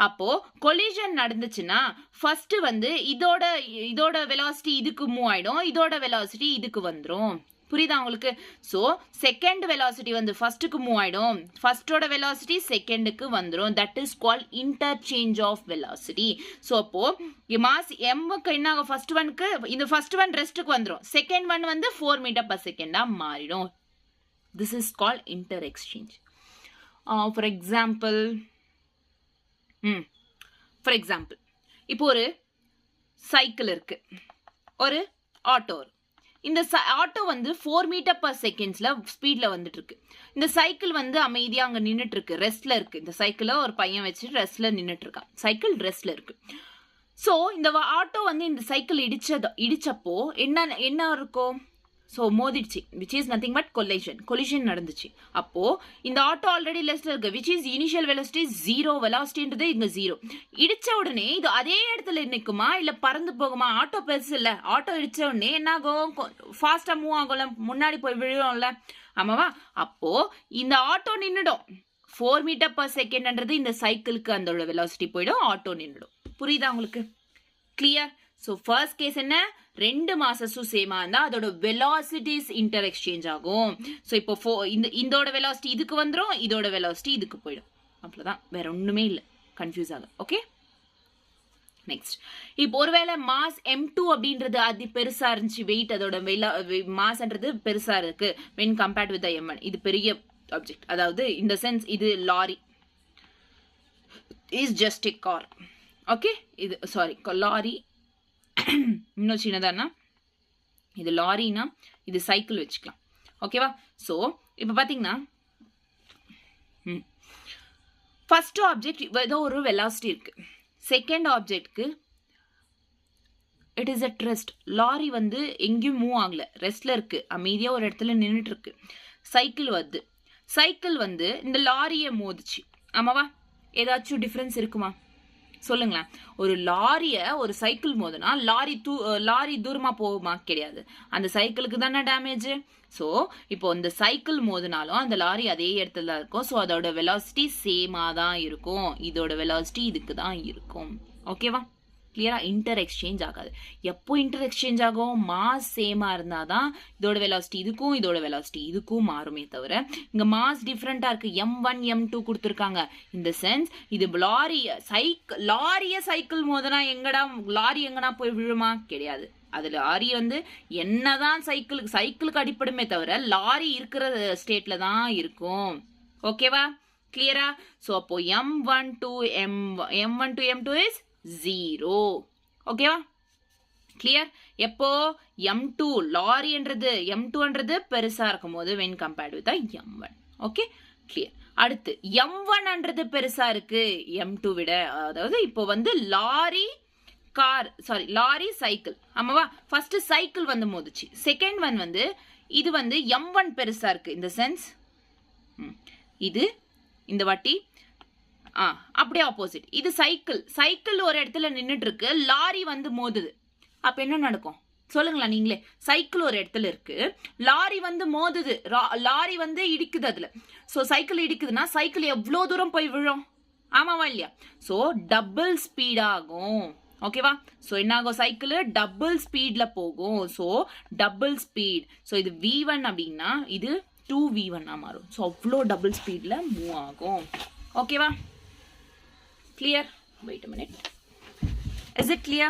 அப்போ கொலிஷன் நடந்துச்சுன்னா ஃபர்ஸ்ட் வந்து இதோட வெலாசிட்டி இதுக்கு மூவ் ஆயிடும் இதோட வெலாசிட்டி இதுக்கு வந்துரும் புரியுதா உங்களுக்கு சோ செகண்ட் வெலாசிட்டி வந்து ஃபர்ஸ்ட்டுக்கு மூவ் ஆயிடும் ஃபர்ஸ்டோட வெலாசிட்டி செகண்டுக்கு வந்துடும் that is called interchange of velocity so அப்போ மாஸ் எம்முக்கு என்ன ஆகும் ஃபர்ஸ்ட் ஒன்க்கு இந்த ஃபர்ஸ்ட் ஒன் ரெஸ்ட்டுக்கு வந்துடும் செகண்ட் ஒன் வந்து 4 மீட்டர் per செகண்டா மாறிடும் this is called inter exchange for example இப்போ ஒரு சைக்கிள் இருக்கு ஒரு ஆட்டோ இந்த ஆட்டோ வந்து 4 மீட்டர் per செகண்ட்ஸ்ல ஸ்பீட்ல வந்துட்டு இருக்கு இந்த சைக்கிள் வந்து அமைதியா அங்க நின்னுட்டு இருக்கு ரெஸ்ட்ல இருக்கு இந்த சைக்கிள ஒரு பையன் வச்சு ரெஸ்ட்ல நின்னுட்டு இருக்கான் சைக்கிள் ரெஸ்ட்ல இருக்கு சோ இந்த ஆட்டோ வந்து இந்த சைக்கிள் இடிச்சப்போ என்ன இருக்கும் ஸோ மோதிடுச்சு which is nothing but collision நடந்துச்சு அப்போ இந்த ஆட்டோ ஆல்ரெடி லெஸ்ல இருக்கு விச் இஸ் இனிஷியல் வெலாசிட்டி 0 வெலாசிட்டின்றது இங்க 0 இடிச்ச உடனே இது அதே இடத்துல நிற்குமா இல்ல பறந்து போகுமா ஆட்டோ பெருசு இல்ல ஆட்டோ இடிச்ச உடனே என்ன ஆகும் ஃபாஸ்டா மூவ் ஆகும்ல முன்னாடி போய் விழுவோம்ல ஆமாவா அப்போ இந்த ஆட்டோ நின்னுடும் 4 மீட்டர் per செகண்ட்ன்றது இந்த சைக்கிளுக்கு அந்த வெலாசிட்டி போயிடும் ஆட்டோ நின்னுடும் புரியுதா உங்களுக்கு கிளியர் ஸோ ஃபர்ஸ்ட் கேஸ் என்ன ரெண்டு மாசஸும் சேமா இருந்தா அதோட வெலாசிட்டிஸ் இன்டர் எக்ஸ்சேஞ்ச் ஆகும் ஸோ இப்போ இதோட வெலாசிட்டி இதுக்கு வந்துடும் இதோட வெலாசிட்டி இதுக்கு போயிடும் அவ்வளோதான் வேற ஒண்ணுமே இல்லை கன்ஃபியூஸ் ஆகும் ஓகே நெக்ஸ்ட் இப்போ ஒருவேளை மாஸ் m2 அப்படின்றது அது பெருசா இருந்துச்சு, வெயிட் அதோட மாஸ்ன்றது பெருசா இருக்கு when compared with the m1. இது பெரிய ஆப்ஜெக்ட், அதாவது இந்த சென்ஸ் இது lorry is just a car. Okay, இது சாரி லாரி இன்னும் சின்னதானா, இது லாரினா இது சைக்கிள் வச்சுக்கலாம். ஓகேவா? ஸோ இப்போ பார்த்தீங்கன்னா ஃபர்ஸ்ட் ஆப்ஜெக்ட் ஏதோ ஒரு வெலாசிட்டி இருக்கு, செகண்ட் ஆப்ஜெக்ட்க்கு it is at rest. Lorry வந்து எங்கேயும் மூவ் ஆகல, ரெஸ்ட்ல இருக்கு, அமைதியா ஒரு இடத்துல நின்றுட்டு இருக்கு. சைக்கிள் வருது, சைக்கிள் வந்து இந்த லாரியை மோதிச்சு, ஆமாவா? ஏதாச்சும் டிஃப்ரென்ஸ் இருக்குமா சொல்லுங்களேன். ஒரு லாரிய ஒரு சைக்கிள் மோதுனா லாரி தூரமா போகுமா? கிடையாது, அந்த சைக்கிளுக்கு தானே டேமேஜ். ஸோ இப்போ இந்த சைக்கிள் மோதினாலும் அந்த லாரி அதே இடத்துல தான் இருக்கும். ஸோ அதோட வெலாசிட்டி சேமா தான் இருக்கும், இதோட வெலாசிட்டி இதுக்கு தான் இருக்கும். ஓகேவா? கிளியரா? இன்டர் எக்ஸ்சேஞ்ச் ஆகாது. எப்போ இன்டர் எக்ஸ்சேஞ்ச் ஆகும்? மாஸ் சேமா இருந்தாதான் இதோட வெலாசிட்டி இதுக்கும் இதோட வெலாசிட்டி இதுக்கும் மாறுமே தவிர இங்க மாஸ் டிஃப்ரெண்டா இருக்கு. m1 m2 கொடுத்துருக்காங்க. இந்த சென்ஸ் இது லாரிய சைக்கிள் மோதனா எங்கடா லாரி எங்கடா போய் விழுமா? கிடையாது. அது லாரி வந்து என்னதான் சைக்கிளுக்கு அடிப்படுமே தவிர லாரி இருக்கிற ஸ்டேட்ல தான் இருக்கும். ஓகேவா? கிளியரா? ஸோ அப்போ m1 to m2 இஸ் 0. ஓகேவா? கிளியர்? எப்போ m2 லாரின்றது m2ன்றது பெருசா இருக்கும் போது when compared with the m1. Okay, clear. அடுத்து m1ன்றது பெருசா இருக்கு m2 விட, அதாவது இப்போ வந்து லாரி சைக்கிள், ஆமாவா? ஃபர்ஸ்ட் சைக்கிள் வந்து மோதிச்சு, செகண்ட் ஒன் வந்து இது வந்து m1 பெருசா இருக்கு. இந்த சென்ஸ் இது இந்த வாட்டி அப்படியே ஆப்போசிட். இது சைக்கிள் ஒரு இடத்துல நின்றுட்டு இருக்கு, லாரி வந்து மோதுது. அப்ப என்ன நடக்கும் சொல்லுங்களா நீங்களே? சைக்கிள் ஒரு இடத்துல இருக்கு, லாரி வந்து மோதுது, லாரி வந்து இடிக்குது அதுல. ஸோ சைக்கிள் இடிக்குதுன்னா சைக்கிள் எவ்வளோ தூரம் போய் விழும்? ஆமாவா இல்லையா? ஸோ டபுள் ஸ்பீட் ஆகும். ஓகேவா? ஸோ என்ன ஆகும்? சைக்கிள் டபுள் ஸ்பீட்ல போகும். So double speed. ஸோ இது v1 அப்படின்னா இது 2v1 மாறும். ஸோ அவ்வளோ டபுள் ஸ்பீட்ல மூவ் ஆகும். ஓகேவா? Clear? Wait a minute. Is it clear?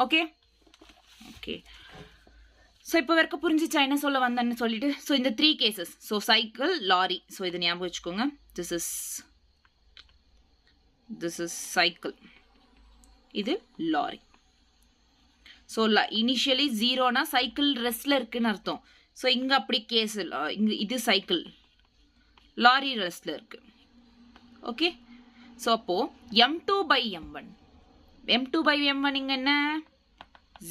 Okay? Okay. So இப்போ வரைக்கும் புரிஞ்சிச்சா என்ன சொல்ல வந்தேன்னு சொல்லிட்டு? ஸோ இந்த 3 cases. So cycle, lorry. So இது ஞாபகம் வச்சுக்கோங்க. This is cycle. இது லாரி. ஸோ இனிஷியலி 0னா சைக்கிள் ரெஸ்ட்ல இருக்குன்னு அர்த்தம். ஸோ இங்க அப்படி கேஸ் இங்க இது சைக்கிள், லாரி ரெஸ்ட்ல இருக்கு. ஓகே, ஸோ அப்போ m2 by m1 இங்க என்ன?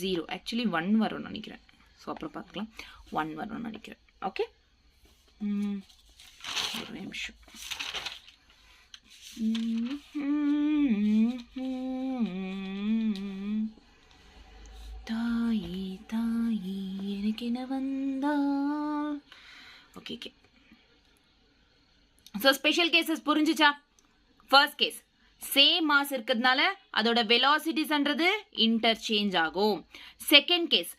0. ஆக்சுவலி 1 வரும்னு நினைக்கிறேன். ஸோ அப்புறம் பார்த்துக்கலாம். 1 வரும்னு நினைக்கிறேன். ஓகே, ஒரு நிமிஷம். தாயி தாயி எனக்கு என்ன வந்தால். Okay okay. So special cases புரிஞ்சுச்சா? ஃபர்ஸ்ட் கேஸ் சேம் மாஸ் இருக்கிறதுனால அதோட வெலாசிட்டிஸ்ன்றது இன்டர்சேஞ்ச் ஆகும். செகண்ட் கேஸ்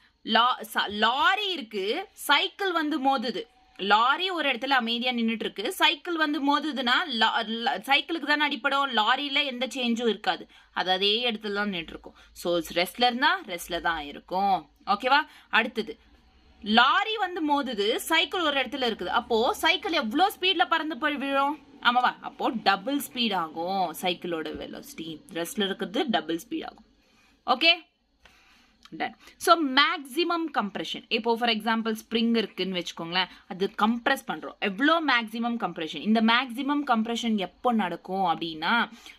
லாரி இருக்கு, சைக்கிள் வந்து மோதுது. லாரி ஒரு இடத்துல அமைதியா நின்றுட்டு இருக்கு, சைக்கிள் வந்து மோதுதுன்னா சைக்கிளுக்கு தானே அடிப்படும், லாரியில எந்த சேஞ்சும் இருக்காது, அது அதே இடத்துல தான் நின்றுட்டு இருக்கும். ஸோ ரெஸ்ட்ல இருந்தா ரெஸ்ட்ல தான் இருக்கும். ஓகேவா? அடுத்தது லாரி வந்து மோதுது, சைக்கிள் ஒரு இடத்துல இருக்குது. அப்போ சைக்கிள் எவ்வளோ ஸ்பீட்ல பறந்து போய் விழும்? ஆமாவா? அப்போ டபுள் ஸ்பீட் ஆகும் சைக்கிளோட வெலாசிட்டி. ரெஸ்ட்ல இருக்கிறது டபுள் ஸ்பீட் ஆகும். Okay, done. So maximum compression, இப்போ ஃபார் எக்ஸாம்பிள் ஸ்ப்ரிங் இருக்குன்னு வச்சுக்கோங்களேன், அது கம்ப்ரெஸ் பண்ணுறோம். எவ்வளோ மேக்ஸிமம் கம்ப்ரெஷன்? இந்த மேக்ஸிமம் கம்ப்ரெஷன் எப்போ நடக்கும் அப்படின்னா,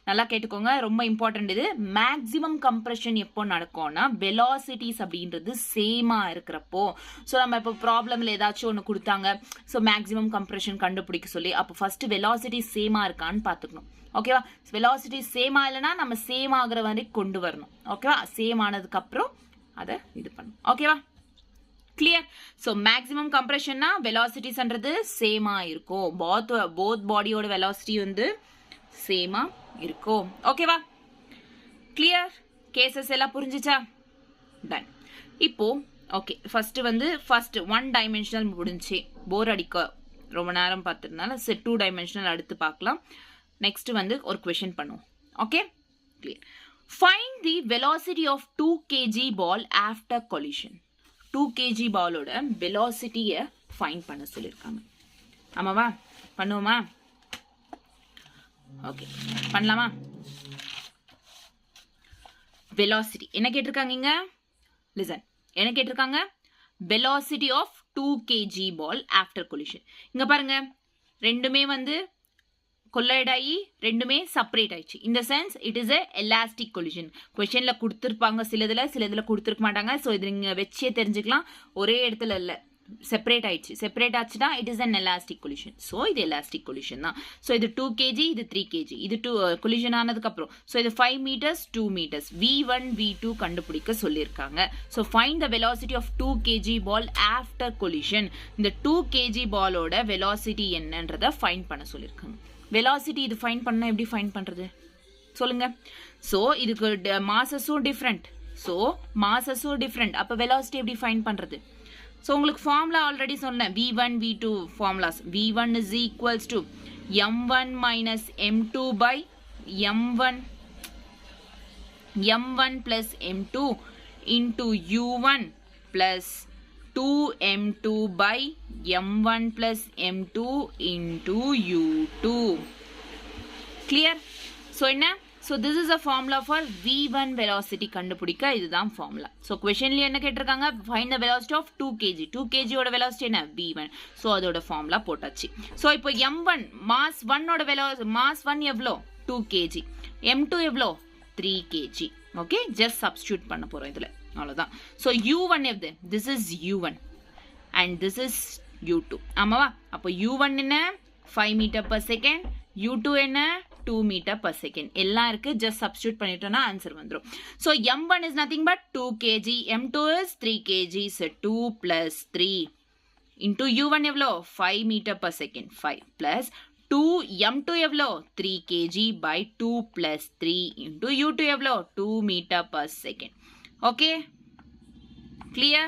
நல்லா கேட்டுக்கோங்க, ரொம்ப இம்பார்ட்டன்ட் இது. மேக்ஸிமம் கம்ப்ரெஷன் எப்போ நடக்கும்னா வெலாசிட்டிஸ் அப்படின்றது சேமாக இருக்கிறப்போ. ஸோ நம்ம இப்போ ப்ராப்ளமில் ஏதாச்சும் ஒன்று கொடுத்தாங்க, ஸோ மேக்ஸிமம் கம்ப்ரெஷன் கண்டுபிடிக்க சொல்லி, அப்போ ஃபர்ஸ்ட் வெலாசிட்டி சேமாக இருக்கான்னு பார்த்துக்கணும். ஓகேவா? வெலாசிட்டி சேமாக இல்லைன்னா நம்ம சேம் ஆகிற வரைக்கும் கொண்டு வரணும். ஓகேவா? சேம் ஆனதுக்கு அப்புறம் அதை இது பண்ணும். ஓகேவா? கிளியர்? ஸோ மேக்ஸிமம் கம்ப்ரெஷன்னா வெலாசிட்டிஸ்ன்றது சேமா இருக்கும், போத் பாடியோட வெலாசிட்டி வந்து சேமா இருக்கும். ஓகேவா? கிளியர்? கேசஸ் எல்லாம் புரிஞ்சுச்சா? டன். இப்போ ஓகே, ஃபர்ஸ்ட் 1 டைமென்ஷனல் முடிஞ்சு, போர் அடிக்க ரொம்ப நேரம் பார்த்துருந்தால 2 டைமென்ஷனல் அடுத்து பார்க்கலாம். நெக்ஸ்ட் வந்து ஒரு கொஸ்டின் பண்ணுவோம். Okay, clear. Find the velocity of 2 kg ball after collision. 2 kg ball ஓட velocity-ய find பண்ண சொல்லிருக்காங்க. ஆமாவா? பண்ணுவோமா? ஓகே, பண்ணலாமா? velocity என்ன கேட்டிருக்காங்க இங்க? listen, என்ன கேட்டிருக்காங்க? velocity of 2 kg ball after collision. இங்க பாருங்க, ரெண்டுமே வந்து collide ஆகி ரெண்டுமே செப்பரேட் ஆயிடுச்சு. இந்த sense it is a elastic collision. கொஸ்டின்ல கொடுத்துருப்பாங்க சிலதுல கொடுத்துருக்க மாட்டாங்க. ஸோ இது நீங்க வச்சே தெரிஞ்சுக்கலாம். ஒரே இடத்துல இல்லை, செப்பரேட் ஆயிடுச்சு. செப்பரேட் ஆச்சுன்னா it is an elastic collision. So இது எலாஸ்டிக் கொலிஷன் தான். ஸோ இது 2 kg, இது 3 kg, இது கொலிஷன் ஆனதுக்கு அப்புறம் ஸோ இது 5 meters 2 meters v1 v2 கண்டுபிடிக்க சொல்லியிருக்காங்க. So find the velocity of 2 kg ball after collision. இந்த 2 kg பாலோட வெலாசிட்டி என்னன்றதை ஃபைண்ட் பண்ண சொல்லியிருக்காங்க. வெலாசிட்டி இது ஃபைண்ட் பண்ண எப்படி ஃபைண்ட் பண்றது சொல்லுங்க. ஸோ இதுக்கு மாசஸும் டிஃப்ரெண்ட். ஸோ மாசஸும் டிஃப்ரெண்ட். அப்போ வெலாசிட்டி எப்படி ஃபைண்ட் பண்றது? ஸோ உங்களுக்கு ஃபார்முலா ஆல்ரெடி சொன்னேன். v1 v2 formulas. v1 is equals to m1 minus m2 by m1 plus m2 into u1 plus 2m2 by m1 plus m2 into u2. Clear? So என்ன? So this is a formula for v1 velocity கண்டுபிடிக்க. இதுதான் formula. So questionல என்ன கேட்டிருக்காங்க? Find the velocity of 2 kg. 2 kg ஓட velocity என்ன? v1. So அதோட formula போட்டாச்சு. So இப்போ m1 mass 1 ஓட velocity, mass 1 எவ்வளோ? 2 kg. m2 எவ்வளோ? 3 kg. Okay, just substitute பண்ண போறோம் இதுல. அவ்வளவுதான். So u1 எவ்வளவு? This is u1 and this is u2. ஆமாவா? அப்போ u1 என்ன? 5 meter per second. u2 என்ன? 2 meter per second. எல்லாம் இருக்கு. just substitute பண்ணிட்டோம்னா ஆன்சர் வந்துரும். So m1 is nothing but 2 kg. m2 is 3 kg. So 2 plus 3 into u1 எவ்வளோ? 5 meter per second. 5 plus 2 m2 எவ்வளோ? 3 kg by 2 plus 3 into u2 எவ்வளோ? 2 meter per second. Okay? Clear?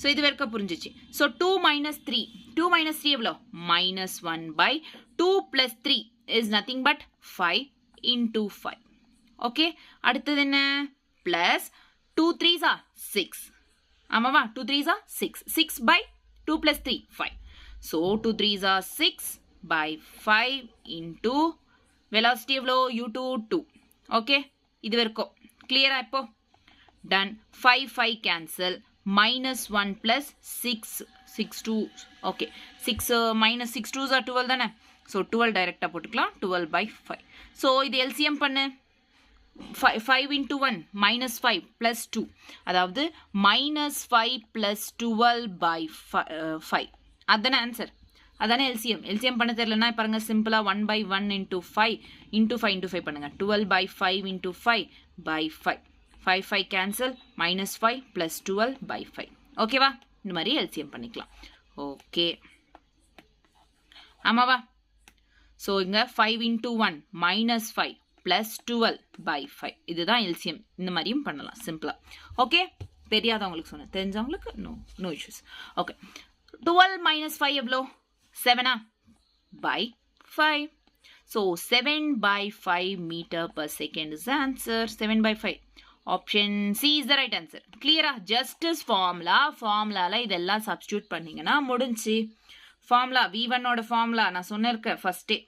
So இது வரைக்கும் புரிஞ்சிச்சு. So 2 minus 3. 2 minus 3 எவ்வளோ? minus 1 by 2 plus 3 is nothing but 5 into 5. Okay? அடுத்தது என்ன? Plus 2 3s are 6. ஆமாவா? 2 3s are 6. 6 by 2 plus 3, 5. So 2 3s are 6 by 5 into velocity எவ்வளோ? u2 2. Okay? இது வரைக்கும் clear-ஆ இப்போ? Done. 5 5 cancel. Minus 1 plus 6 6 2. Okay. 6 minus 6 2s are 12 தானே? So 12 டைரக்டா போட்டுக்கலாம். 12 by 5. So இது LCM பண்ணு. 5 into 1 minus 5 plus 2. அதாவது minus 5 plus 12 by 5. அதானே ஆன்சர். அதானே LCM. LCM பண்ண தெரியலனா பாருங்க சிம்பிளா 1 by 1 into 5 into 5 into 5 பண்ணுங்க. 12 by 5 into 5 by 5. 5 5 cancel. Minus 5 plus 12 by 5. ஓகேவா? இந்த மாதிரி LCM பண்ணிக்கலாம். ஓகே. ஆமாவா? ஸோ இங்கே 5 into 1 minus 5 plus 12 by 5. இதுதான் LCM. இந்த மாதிரியும் பண்ணலாம் சிம்பிளாக. ஓகே? தெரியாதவங்களுக்கு சொன்னேன். தெரிஞ்சவங்களுக்கு நோ இஷ்யூஸ். ஓகே. 12 minus 5 எவ்வளோ? 7 by 5. So 7 by 5 meter per second is the answer. 7 by 5. Option C is the right answer. Clear? Just as formula. Formula இதெல்லாம் substitute பண்ணீங்கன்னா முடிஞ்சு. Formula v1 ஓட formula நான் சொன்னிருக்கேன் ஃபர்ஸ்டே.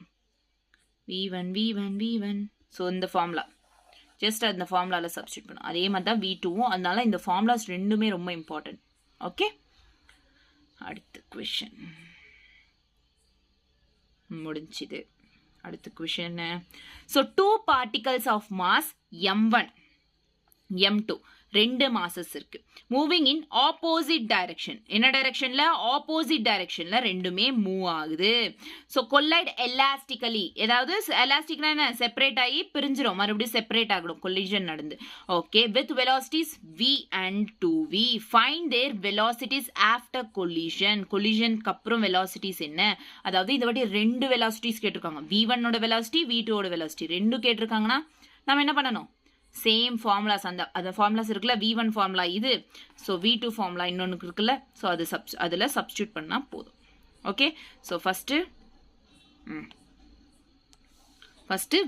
v1. So இந்த formula. Just அந்த formulaல substitute பண்ணும். அதே மாதிரி தான் v2வும். அதனால இந்த formulas ரெண்டுமே ரொம்ப important. Okay? அடுத்த question. முடிஞ்சுது. அடுத்த question. So 2 particles of mass m1 m2 ரெண்டு மாசஸ் இருக்கு. Moving in opposite direction. என்ன டைரக்ஷன்ல? ஆப்போசிட் டைரக்ஷன்ல ரெண்டுமே மூவ் ஆகுது. So கொல்லைட் elastically. ஏதாவது எலாஸ்டிக்னா என்ன? செப்பரேட் ஆகி பிரிஞ்சிடும். மறுபடியும் செப்பரேட் ஆகிடும் கொலிஷன் நடந்து. Okay. With velocities v and 2v. Find their velocities after collision. கொலிஷனுக்கு அப்புறம் வெலாசிட்டிஸ் என்ன? அதாவது இந்த வாட்டி ரெண்டு வெலாசிட்டிஸ் கேட்டிருக்காங்க. v1 ஓட வெலாசிட்டி, v2 ஓட வெலாசிட்டி ரெண்டும் கேட்டிருக்காங்கன்னா நம்ம என்ன பண்ணணும்? Same formulas. அந்த ஃபார்முலாஸ் இருக்குல்ல, v1 ஃபார்முலா இது. ஸோ v2 ஃபார்முலா இன்னொன்று இருக்குல்ல, ஸோ அது அதில் சப்ஸ்டியூட் பண்ணால் போதும். ஓகே. ஸோ ஃபஸ்ட்டு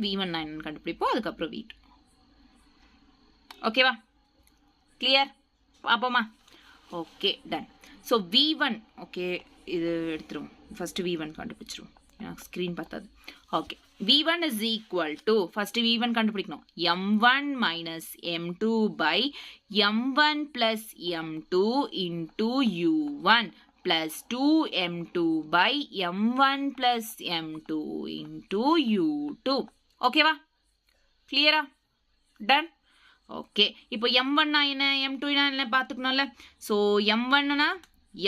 v1 நான் என்னன்னு கண்டுபிடிப்போம். அதுக்கப்புறம் v2. ஓகேவா? கிளியர்? பாப்போமா? Okay, done. So V1, okay, இது எடுத்துருவோம். ஃபர்ஸ்ட் V1 கண்டுபிடிச்சிருவோம். எனக்கு ஸ்க்ரீன் பார்த்தாது. Okay, V1 is equal to, first V1 கண்டுபிடிக்கணும். M1 minus M2 by M1 plus M2 into U1 plus 2M2 by M1 plus M2 into U2. ஓகேவா? கிளியரா? Ton. Okay, இப்போ M1 னா என்ன, M2 னா என்ன பார்த்துக்கணும்ல. ஸோ M1 னா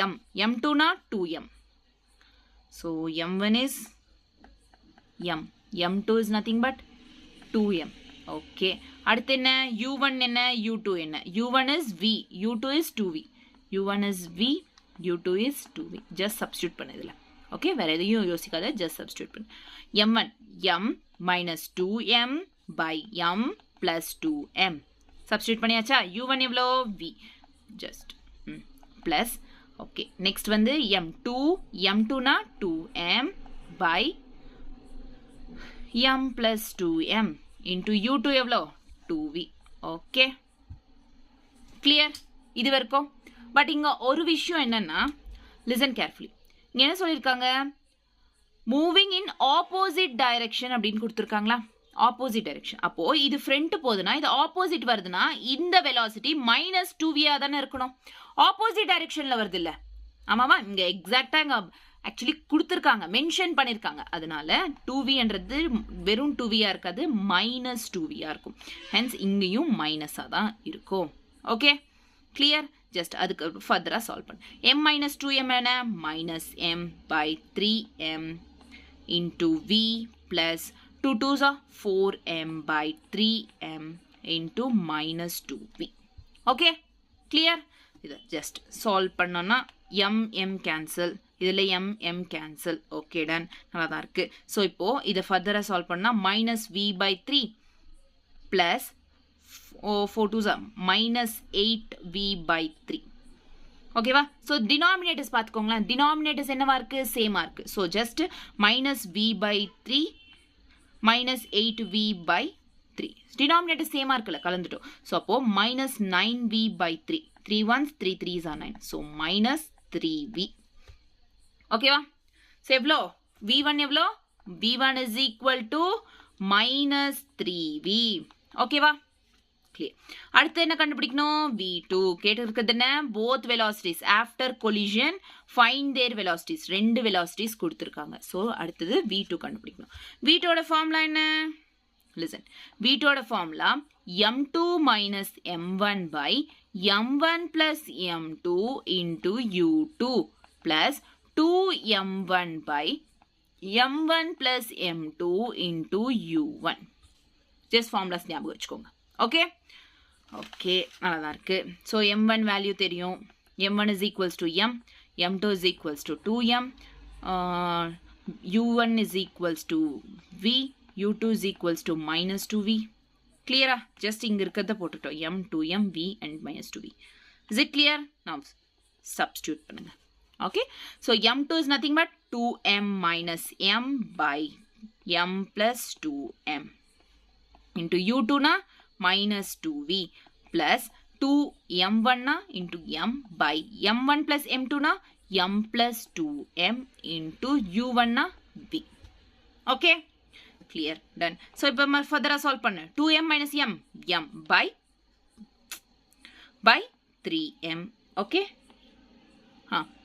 M, M2 னா 2M. So M1 is M, M2 is nothing but 2M. Okay, அடுத்து என்ன, U1 என்ன, U2 என்ன. U1 is V, U2 is 2V. U1 is V, U2 is 2V. Just substitute பண்ணு இதில். Okay, வேற எதையும் யோசிக்காத, just substitute பண்ணு. M1, M minus 2M by M plus 2M. Substitute பண்ணியாச்சா? U1 எவ்வளோ? V. Just plus. Okay, next வந்து M2, M2 னா 2M by M plus 2M into U2 எவ்வளோ? 2V. ஓகே, கிளியர் இது வரைக்கும்? பட் இங்கே ஒரு விஷயம் என்னன்னா, லிசன் கேர்ஃபுல்லி. இங்கே என்ன சொல்லியிருக்காங்க, மூவிங் இன் ஆப்போசிட் டைரக்ஷன் அப்படின்னு கொடுத்துருக்காங்களா? Opposite direction. அப்போ இது ஃப்ரண்ட் போகுதுன்னா இது ஆப்போசிட் வருதுன்னா இந்த வெலாசிட்டி மைனஸ் 2V தானே இருக்கணும். ஆப்போசிட் டைரக்ஷன்ல வருது இல்ல? ஆமாவா? இங்க எக்ஸாக்டா இங்க ஆக்சுவலி கொடுத்துருக்காங்க, மென்ஷன் பண்ணியிருக்காங்க. அதனால 2Vன்றது வெறும் 2V இருக்காது, மைனஸ் 2V இருக்கும். ஹென்ஸ் இங்கேயும் மைனஸாக தான் இருக்கும். Okay, clear? ஜஸ்ட் அதுக்கு ஃபர்தராக சால்வ் பண்ணு. M minus 2M என்ன? Minus M by 3M into V plus 2 2s are 4M by 3M into minus 2V. Okay, clear? இதை ஜஸ்ட் சால்வ் பண்ணோன்னா M கேன்சல், இதில் M கேன்சல். Okay, done. நல்லா தான் இருக்குது. ஸோ இப்போது இதை ஃபர்தராக சால்வ் பண்ணால் minus V by 3 plus 4 2s are minus 8V by 3. ஓகேவா? So denominators பார்த்துக்கோங்களேன். டினாமினேட்டர்ஸ் என்னவா இருக்குது? சேமாக இருக்குது. So just minus V by 3 minus 8V by 3. Denominator சேமாக இருக்குல்ல, கலந்துட்டோம். ஸோ அப்போது minus 9V by 3. 3 1s 3 3s are 9. So minus 3V. ஓகேவா? So எவ்வளோ? V1 எவ்வளோ? V1 is equal to minus 3V. ஓகேவா? கிளியர். அடுத்து என்ன கண்டுபிடிக்கணும்? V2. கேட்டு இருக்கிறது என்ன? Both velocities after collision find their velocities. 2 velocities கொடுத்துருக்காங்க. ஸோ அடுத்தது V2 கண்டுபிடிக்கணும். V2ஓட ஃபார்முலா என்ன? லிசன். V2ஓட formula M2 minus M1 by M1 plus M2 into U2 plus 2M1 by M1 plus M2 into U1. Just formulas ஞாபகம் வச்சுக்கோங்க. Okay, okay, நல்லா தான் இருக்கு. ஸோ M1 வேல்யூ தெரியும். M1 is equals to M, M2 is equals to 2M, U1 is equals to V, U2 is equals to minus 2V. கிளியரா? Just இங்கே இருக்கிறத போட்டுட்டோம். M, 2M, V and minus 2V. Is it clear? Now substitute பண்ணுங்க. Okay, so M2 is nothing but 2M minus M by M plus 2M into U2 na minus 2V plus 2M1 na into M by M1 plus M2 na M plus 2M into U1 na V. Okay, clear, done. So இப்போ further solve பண்ணு. 2M minus M, M by 3M. Okay,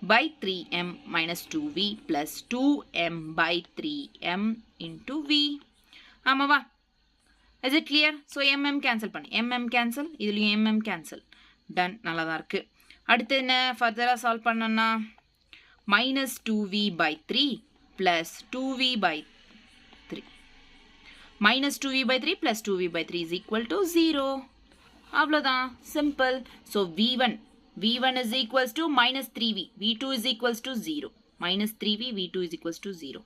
by 3M minus 2V plus 2M by 3M into V. ஆமாவா? Is it clear? So MM cancel பண்ணு. MM cancel, இதுலயும் MM cancel. Done. நல்லா தான் இருக்கு. அடுத்து என்ன further solve பண்ணோம்னா minus 2V by 3 plus 2V by 3. Minus 2V by 3 plus 2V by 3 is equal to 0. அவ்வளோதான். Simple. So V1 is equals to minus 3V. V2 is equals to 0. Minus 3V, V2 is equals to 0.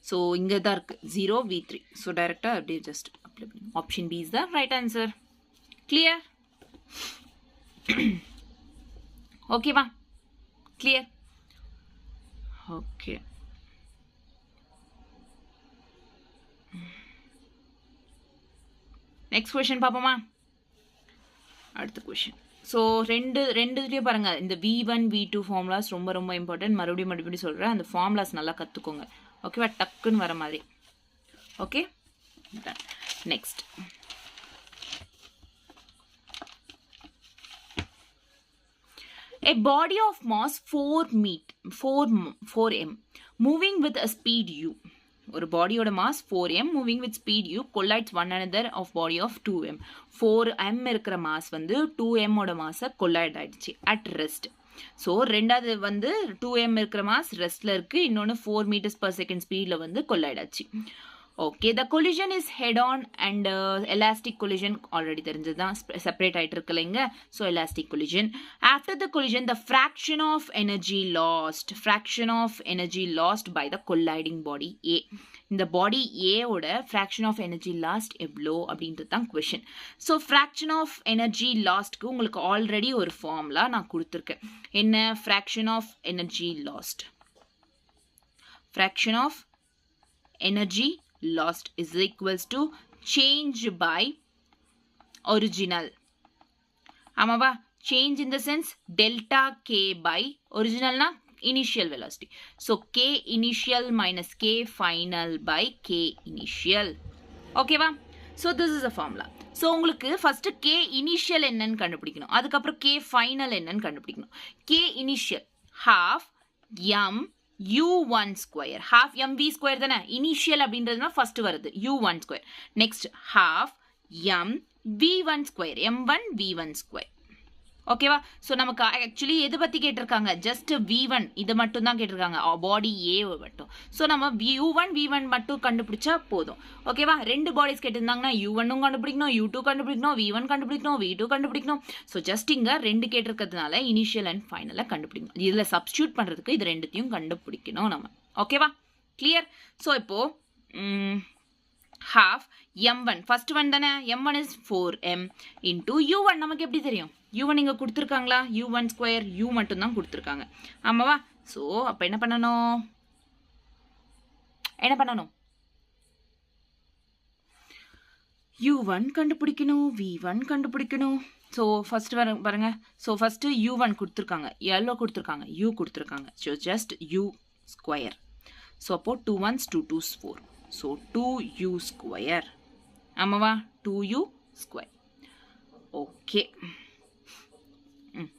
So, இங்க தான் இருக்கு 0, V3. So, directly அப்படியே just apply பண்ணி. Option B is the right answer. Clear? Okay va? Clear? Okay. Next question பார்ப்போமா? அடுத்த question. So ரெண்டுலேயும் பாருங்கள், இந்த V1 V2 ஃபார்முலாஸ் ரொம்ப ரொம்ப இம்பார்ட்டன்ட். மறுபடியும் சொல்கிறேன், அந்த ஃபார்முலாஸ் நல்லா கற்றுக்கோங்க. ஓகேவா? டக்குன்னு வர மாதிரி. Okay, next. A body of mass 4m moving with a speed u. ஒரு பாடியோட mass 4m moving with speed u collides one another of body of 2m. 4m இருக்கிற மாஸ் வந்து 2m ஓட மாஸை கொலைட் ஆயிடுச்சு அட் ரெஸ்ட். ஸோ ரெண்டாவது வந்து 2m இருக்கிற mass ரெஸ்ட்ல இருக்கு, இன்னொன்று 4 meters per second ஸ்பீடில் வந்து கொலைட் ஆச்சு. Okay, the collision is head on and elastic collision already தெரிஞ்சது தான், செப்பரேட் ஆகிட்டு இருக்கு இல்லைங்க. So elastic collision. After the collision, the fraction of energy lost by the colliding body A. இந்த பாடி ஏவோட fraction of energy lost எவ்வளோ அப்படின்றது தான் question. So fraction of energy lostக்கு உங்களுக்கு ஆல்ரெடி ஒரு ஃபார்முலா நான் கொடுத்துருக்கேன். என்ன? fraction of energy lost is equals to change by original. ஆமாவா? change in the sense delta k by original na initial velocity. So k initial minus k final by k initial. Okay va? So this is a formula. So உங்களுக்கு first k initial என்னன்னு கண்டுபிடிக்கணும், அதுக்கப்புறம் k final என்னன்னு கண்டுபிடிக்கணும். k initial half m u1 square, half mv square தானே initial அப்படின்றதுனா first வருது u1 square. Next half m v1 square, m1 v1 square. ஓகேவா? So நமக்கு ஆக்சுவலி எது பற்றி கேட்டிருக்காங்க? ஜஸ்ட் v1 இது மட்டும் தான் கேட்டிருக்காங்க, பாடி ஏ மட்டும். ஸோ நம்ம u1 v1 மட்டும் கண்டுபிடிச்சா போதும். ஓகேவா? ரெண்டு பாடிஸ் கேட்டிருந்தாங்கன்னா u1 கண்டுபிடிக்கணும், u2 கண்டுபிடிக்கணும், v1 கண்டுபிடிக்கணும், v2 கண்டுபிடிக்கணும். ஸோ ஜஸ்ட் இங்கே ரெண்டு கேட்டிருக்கிறதுனால இனிஷியல் அண்ட் ஃபைனலாக கண்டுபிடிக்கணும். இதில் சப்ஸ்டியூட் பண்ணுறதுக்கு இது ரெண்டுத்தையும் கண்டுபிடிக்கணும் நம்ம. ஓகேவா? கிளியர்? ஸோ இப்போது half m1 ஃபர்ஸ்ட் ஒன் தானே, m1 is 4m into u1 நமக்கு எப்படி தெரியும்? u1 இங்கே கொடுத்துருக்காங்களா? u1 ஸ்கொயர் u மட்டும்தான் கொடுத்துருக்காங்க. ஆமாவா? ஸோ அப்போ என்ன பண்ணணும்? u1 கண்டுபிடிக்கணும், v1 கண்டுபிடிக்கணும். ஸோ ஃபர்ஸ்ட் பாருங்க. ஸோ ஃபர்ஸ்ட் u1 கொடுத்துருக்காங்க, எவ்வளோ கொடுத்துருக்காங்க? u கொடுத்துருக்காங்க. So just u square. So அப்போது 2 1s 2 2s 4. So 2u square. ஆமாவா? 2u square. ஓகே,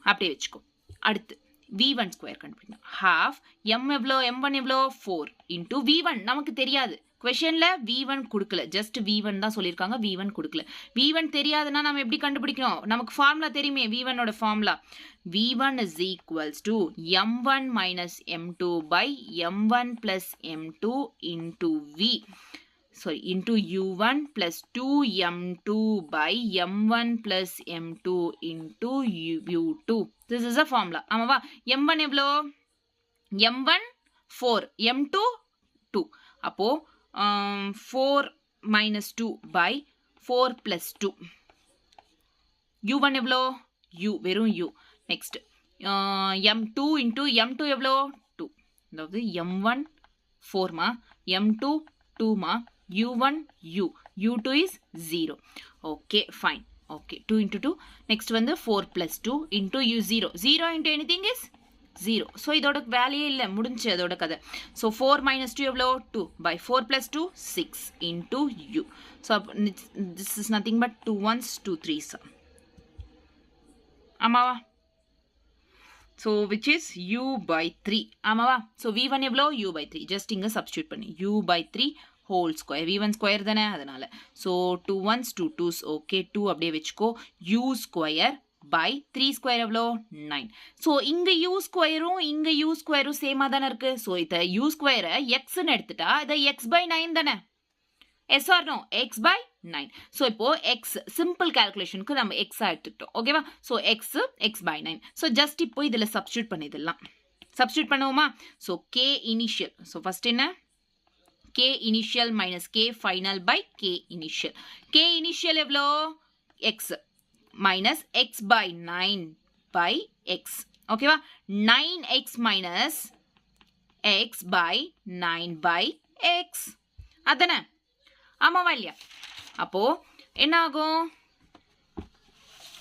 அப்படியே வச்சுக்கோ. அடுத்து v1 ஸ்கொயர் கண்டுபிடிக்கணும். ஹாஃப் m எவ்வளோ? m1 எவ்வளோ? 4 இன்டூ v1 நமக்கு தெரியாது, கொஷனில் v1 கொடுக்கல, ஜஸ்ட் v1 தான் சொல்லியிருக்காங்க, v1 கொடுக்கல. v1 தெரியாதுன்னா நம்ம எப்படி கண்டுபிடிக்கணும்? நமக்கு ஃபார்முலா தெரியுமே, v1 ஓட formula. v1 is equals to m1 minus m2 by m1 plus m2 into v. Sorry, into u1 plus 2m2 by m1 plus m2 into u2. This is a formula. ஆமாவா? m1 எவ்வளோ? m1 4, m2 2. அப்போ 4 minus 2 by 4 plus 2. u1 எவ்வளோ? u, வெறும் u. Next m2 into m2 எவ்வளோ? 2. அதாவது m1 4 மா, m2 2 மா, u1 u, u2 is 0. Okay, fine. Okay, 2 into 2. Next வந்து 4 plus 2 into u 0. 0 into anything is 0. So இதோட வேல்யூ இல்லை, முடிஞ்சு அதோட கதை. So 4 minus 2 எவ்வளோ? 2 by 4 plus 2 6 into u. So this is nothing but 2 1s 2 3s. ஆமாவா? So which is u by 3. ஆமாவா? So v1 எவ்வளோ? u by 3. Just இங்க substitute பண்ணி u by 3 whole square. v1 square தானே, அதனால. So 2 1s 2 2s. Okay, 2 அப்படியே வச்சுக்கோ. u square by 3 square எவ்வளோ? 9. So இங்க u ஸ்கொயரும் இங்க u ஸ்கொயரும் சேமா தானே இருக்கு. So இதை u ஸ்கொயரை xன்னு எடுத்துட்டா இதை x by 9 தானே. Yes or no? x by 9. So இப்போ x சிம்பிள் கால்குலேஷனுக்கு நம்ம x எடுத்துக்கிட்டோம். ஓகேவா? So x by 9. So just இப்போ இதில் சப்ஸ்டியூட் பண்ணிடலாம். சப்ஸ்டியூட் பண்ணுவோமா? So k initial. So first என்ன? k initial minus k final by k initial. k initial எவ்வளோ? x minus x by 9 by x. ஓகேவா? 9x minus x by 9 by x. அதானே? ஆமாவா இல்லையா? அப்போ என்ன ஆகும்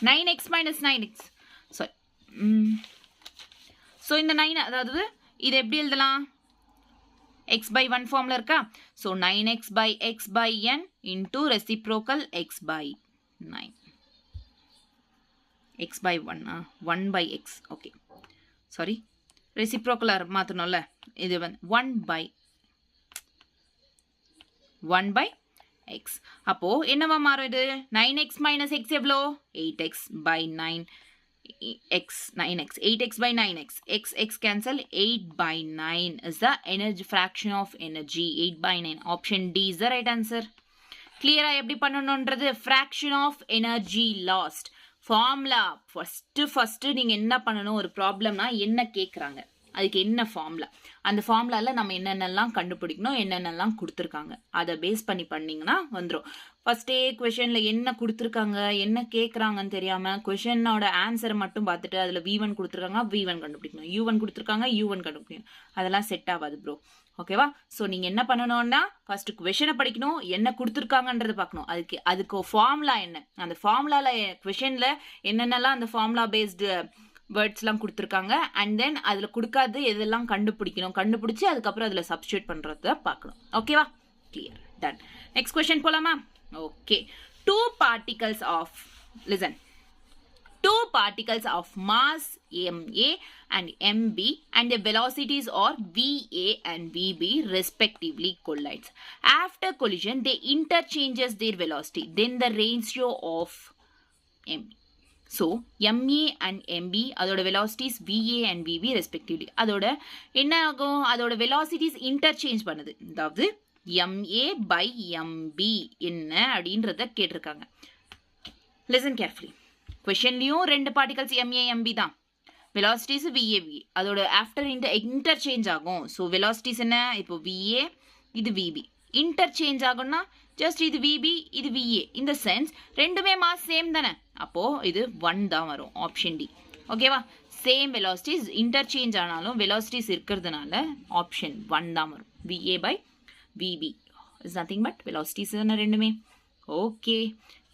9x minus 9x sorry so இந்த 9 அதாவது இது எப்படி எழுதலாம் x by 1 ஃபார்ம்ல இருக்கா so 9x by x by n into reciprocal x by 9 x by 1 1 by x okay sorry reciprocal மாத்தணும்ல இது வந்து 1 by x அப்போ என்னவா மாறும் இது 9x minus x எவ்வளோ 8x by 9x 9x 8x by 9x x cancel 8 by 9 is the energy fraction of energy 8 by 9 option D is the right answer clear எப்படி பண்ணணும்ன்றது fraction of energy lost formula first நீங்க என்ன பண்ணணும் ஒரு ப்ராப்ளம்னா என்ன கேக்குறாங்க அதுக்கு என்ன ஃபார்முலா அந்த ஃபார்முலால நம்ம என்னென்னலாம் கண்டுபிடிக்கணும் என்னென்னலாம் கொடுத்துருக்காங்க அதை பேஸ் பண்ணி பண்ணீங்கன்னா வந்துடும் ஃபர்ஸ்டே கொஷனில் என்ன கொடுத்துருக்காங்க என்ன கேட்குறாங்கன்னு தெரியாமல் கொஷனோட ஆன்சரை மட்டும் பார்த்துட்டு அதில் V1 கொடுத்துருக்காங்க V1 கண்டுபிடிக்கணும் U1 கொடுத்துருக்காங்க U1 கண்டுபிடிக்கணும் அதெல்லாம் செட் ஆகாது ப்ரோ ஓகேவா ஸோ நீங்கள் என்ன பண்ணணும்னா ஃபர்ஸ்ட் கொஷனை படிக்கணும் என்ன கொடுத்துருக்காங்கன்றது பார்க்கணும் அதுக்கு ஃபார்முலா என்ன அந்த ஃபார்முலாவில் கொஷனில் என்னென்னலாம் அந்த ஃபார்முலா பேஸ்டு வேர்ட்ஸ்லாம் கொடுத்துருக்காங்க அண்ட் தென் அதில் கொடுக்காது எதெல்லாம் கண்டுபிடிச்சி அதுக்கப்புறம் அதில் சப்ஸ்டியூட் பண்ணுறத பார்க்கணும் ஓகேவா கிளியர் டன் நெக்ஸ்ட் கொஸ்டின் போலாமா okay two particles of mass ma and mb and the velocities are va and vb respectively collides after collision they interchanges their velocity then the ratio of m so ma and mb அதோட velocities va and vb respectively அதோட என்ன ஆகும் அதோட velocities interchange பண்ணுது அதாவது ma by mb என்ன அப்படின்றத கேட்டிருக்காங்க listen carefully questionலயும் ரெண்டு particles ma mb தான் velocities va v அதோட after interchange ஆகும் so velocities என்ன இப்போ va இது vb interchange ஆகும்னா just இது vb இது va in the sense ரெண்டுமே mass same தானே அப்போ இது 1 தான் வரும் ஆப்ஷன் டி ஓகேவா சேம் velocities interchange ஆனாலும் velocities இருக்கிறதுனால ஆப்ஷன் 1 தான் வரும் va by vb is nothing but velocities தான ரெண்டுமே ஓகே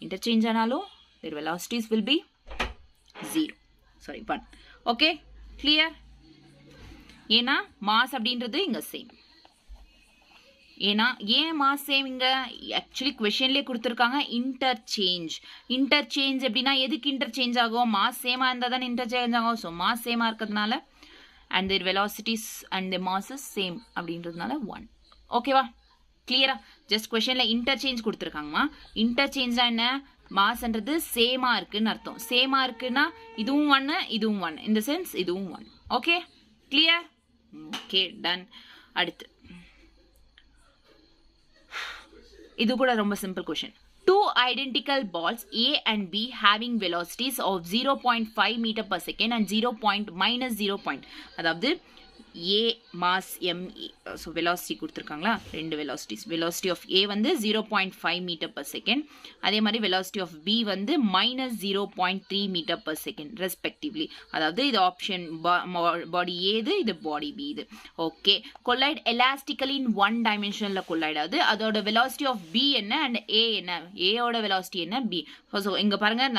interchange ஆனாலும் their velocities will be 1 okay clear ஏன்னா மாஸ் அப்படின்றது இங்க சேம் ஏன்னா ஏன் மாஸ் சேம் இங்க ஆக்சுவலி क्वेश्चनலயே கொடுத்திருக்காங்க இன்டர்சேஞ்ச் எப்படின்னா எதுக்கு இன்டர்சேஞ்ச் ஆகும் மாஸ் சேமா இருந்தா தான் இன்டர்சேஞ்ச் ஆகும் சோ மாஸ் சேமா இருக்கிறதுனால and their velocities and the masses same அப்படின்றதுனால 1 ஓகேவா கிளியரா ஜஸ்ட் क्वेश्चनல இன்டர்சேஞ்ச் கொடுத்திருக்காங்கமா இன்டர்சேஞ்ச்னா என்ன மாஸ்ன்றது சேமா இருக்குன்னு அர்த்தம் சேமா இருக்குன்னா இதுவும் 1 இதுவும் 1 in the sense இதுவும் 1 ஓகே கிளியர் ஓகே டன் அடுத்து இது கூட ரொம்ப simple question two identical balls A and B having velocities of 0.5 meter per second and minus 0. அதாவது A mass m so velocity கொடுத்திருக்காங்களா ரெண்டு velocity of A வந்து 0.5 meter per second அதே மாதிரி velocity of B வந்து minus 0.3 meter per second respectively அதாவது இது option body A இது பாடி B இது okay collide elastically in one dimensionல collide ஆகுது அதோட velocity of B என்ன and A என்ன A ஓட velocity என்ன B so இங்க பாருங்க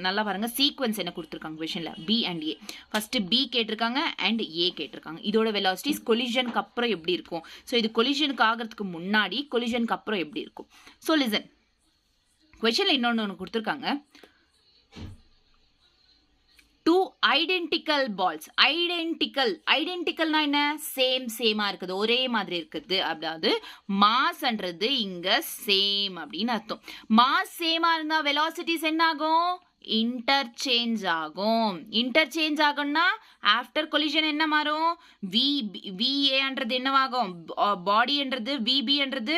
நல்லா பாருங்க சீக்வென்ஸ் என்ன கொடுத்திருக்காங்க क्वेश्चनல B and A first B கேட்டிருக்காங்க and A கேட்டிருக்காங்க இதோட velocities collisionக்கு அப்புறம் எப்படி இருக்கும் சோ இது collisionக்கு ஆகிறதுக்கு முன்னாடி collisionக்கு அப்புறம் எப்படி இருக்கும் சோ listen क्वेश्चनல இன்னொன்னு கொடுத்திருக்காங்க two identical balls identicalனா என்ன சேமா இருக்குது ஒரே மாதிரி இருக்குது அதாவது மாஸ்ன்றது இங்க சேம் அப்படினு அர்த்தம் மாஸ் சேமா இருந்தா velocities என்ன ஆகும் interchange ஆகும்னா after collision என்ன மாறும் va ன்றது என்னவாகும் பாடி ன்றது vb ன்றது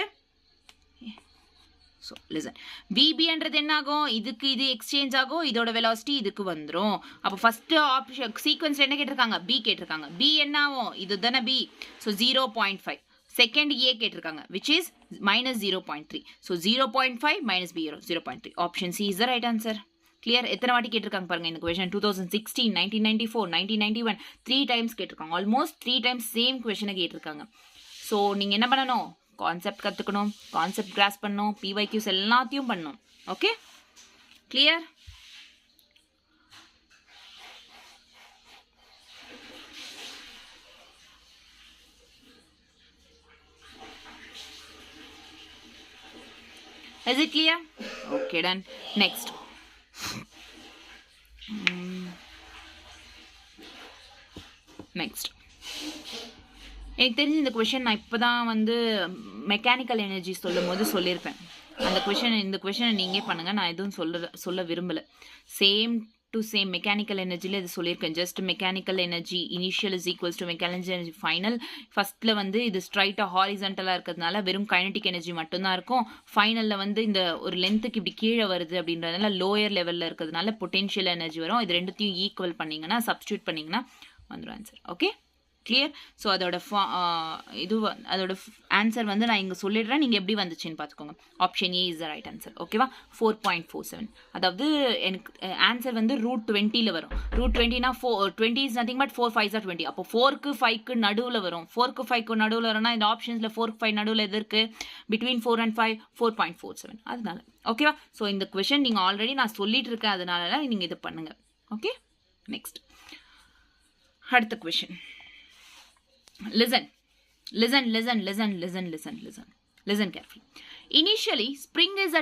so listen vb ன்றது என்ன ஆகும் இதுக்கு இது எக்ஸ்சேஞ்ச் ஆகும் இதோட velocity இதுக்கு வந்துரும் அப்ப ஃபர்ஸ்ட் ஆப்ஷன் சீக்வென்ஸ் என்ன கேட்டிருக்காங்க b கேட்டிருக்காங்க b என்ன ஆகும் இதுதானே b so 0.5 செகண்ட் a கேட்டிருக்காங்க which is minus 0.3 so 0.5 minus b 0.3 option c is the right answer clear எத்தனை வாட்டி கேட்டிருக்காங்க பாருங்க இந்த क्वेश्चन 2016 1994 1991 3 டைம்ஸ் கேட்டிருக்காங்க ஆல்மோஸ்ட் 3 டைம்ஸ் சேம் क्वेश्चन கேட்டிருக்காங்க சோ நீங்க என்ன பண்ணனும் கான்செப்ட் கற்றுக்கணும், கான்செப்ட் கிராஸ் பண்ணணும், பிவைக்யூஸ் எல்லாத்தையும் பண்ணணும். Okay, clear? Is it clear? Okay, done. Next. Next. எனக்கு தெரிஞ்ச இந்த கொஷின் நான் இப்போ தான் வந்து மெக்கானிக்கல் எனர்ஜி சொல்லும் போது சொல்லியிருப்பேன். அந்த இந்த கொஷினை நீங்கள் பண்ணுங்கள், நான் எதுவும் சொல்ல விரும்பலை. சேம் டு சேம் மெக்கானிக்கல் எனர்ஜியில் இது சொல்லியிருக்கேன். Just mechanical energy initial is equals to mechanical energy final. ஃபர்ஸ்ட்டில் வந்து இது ஸ்ட்ரைட்டாக ஹாரிசன்டலாக இருக்கிறதுனால வெறும் கைனடிக் எனர்ஜி மட்டும்தான் இருக்கும். ஃபைனலில் வந்து இந்த ஒரு லென்த்துக்கு இப்படி கீழே வருது அப்படின்றதுனால லோயர் லெவலில் இருக்கிறதுனால பொட்டென்ஷியல் எனர்ஜி வரும். இது ரெண்டுத்தையும் ஈக்குவல் பண்ணிங்கன்னா, சப்ஸ்டியூட் பண்ணிங்கன்னா வந்துடும் ஆன்சர். Okay, clear? ஸோ அதோட ஆன்சர் வந்து நான் இங்கே சொல்லிடுறேன், நீங்கள் எப்படி வந்துச்சுன்னு பார்த்துக்கோங்க. Option A is the right answer. ஓகேவா? 4.47. அதாவது எனக்கு ஆன்சர் வந்து √20 வரும். √20னா 20 இஸ் நத்திங் பட் 4 5 20. அப்போ 4க்கு 5க்கு நடுவில் வரும். 4க்கு 5க்கு நடுவில் வரும்னா இந்த ஆப்ஷன்ஸில் 4க்கு 5 நடுவில் எது இருக்கு? Between 4 and 5 4.47. அதனால ஓகேவா? ஸோ இந்த கொஷின் நீங்கள் ஆல்ரெடி நான் சொல்லிட்டு இருக்கேன், அதனால நீங்கள் இது பண்ணுங்க. ஓகே, நெக்ஸ்ட் அடுத்த question. Listen carefully. Initially, spring is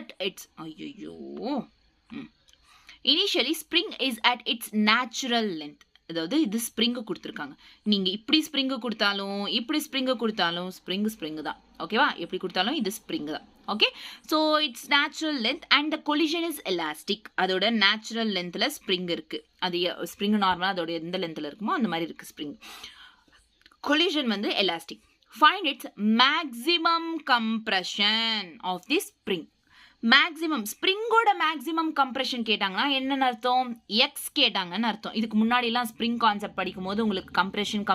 at its natural length. அதாவது இது ஸ்ப்ரிங்கு கொடுத்துருக்காங்க. நீங்கள் இப்படி ஸ்ப்ரிங்கு கொடுத்தாலும் இப்படி ஸ்ப்ரிங்கு கொடுத்தாலும் ஸ்ப்ரிங்கு தான். ஓகேவா? எப்படி கொடுத்தாலும் இது ஸ்ப்ரிங்கு தான். Okay, so it's natural length and the collision is elastic. அதோட நேச்சுரல் லென்த்தில் ஸ்ப்ரிங் இருக்குது. அது ஸ்ப்ரிங் நார்மலாக அதோட எந்த லென்த்தில் இருக்குமோ அந்த மாதிரி இருக்குது ஸ்ப்ரிங். collision வந்து elastic. Find its maximum compression of the spring. Maximum ஸ்ப்ரிங்கோட மேக்ஸிமம் கம்ப்ரெஷன் கேட்டாங்கன்னா என்னன்னு அர்த்தம்? எக்ஸ் கேட்டாங்கன்னு அர்த்தம். இதுக்கு முன்னாடிலாம் ஸ்ப்ரிங் கான்செப்ட் படிக்கும் போது உங்களுக்கு கம்ப்ரெஷன்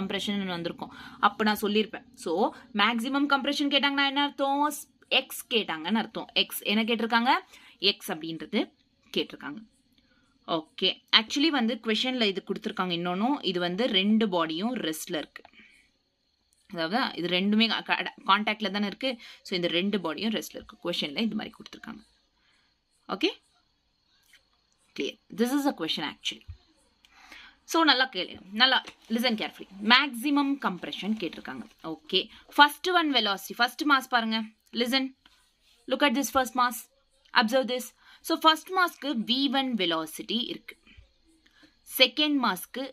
வந்திருக்கும். அப்போ நான் சொல்லியிருப்பேன். ஸோ மேக்ஸிமம் கம்ப்ரெஷன் கேட்டாங்கன்னா என்ன அர்த்தம்? எக்ஸ் கேட்டாங்கன்னு அர்த்தம். எக்ஸ் என்ன கேட்டிருக்காங்க? எக்ஸ் அப்படின்றது கேட்டிருக்காங்க. ஓகே, ஆக்சுவலி வந்து கொஷனில் இது கொடுத்துருக்காங்க. இன்னொன்றும் இது வந்து ரெண்டு பாடியும் ரெஸ்டில் இருக்குது. அதாவது இது ரெண்டுமே கான்டாக்டில் தானே இருக்குது. ஸோ இந்த ரெண்டு பாடியும் ரெஸ்டில் இருக்குது. கொஷனில் இது மாதிரி கொடுத்துருக்காங்க. Okay, clear? This is a question actually. So நல்லா கேளுங்க, நல்லா லிசன் கேர்ஃபுல்லி. மேக்ஸிமம் கம்ப்ரெஷன் கேட்டிருக்காங்க. Okay, first one velocity, first mass பாருங்க. Listen, look at this first mass, observe this. So first மாஸ்க்கு v1 வெலாசிட்டி இருக்கு. செகண்ட் மாஸ்க்கு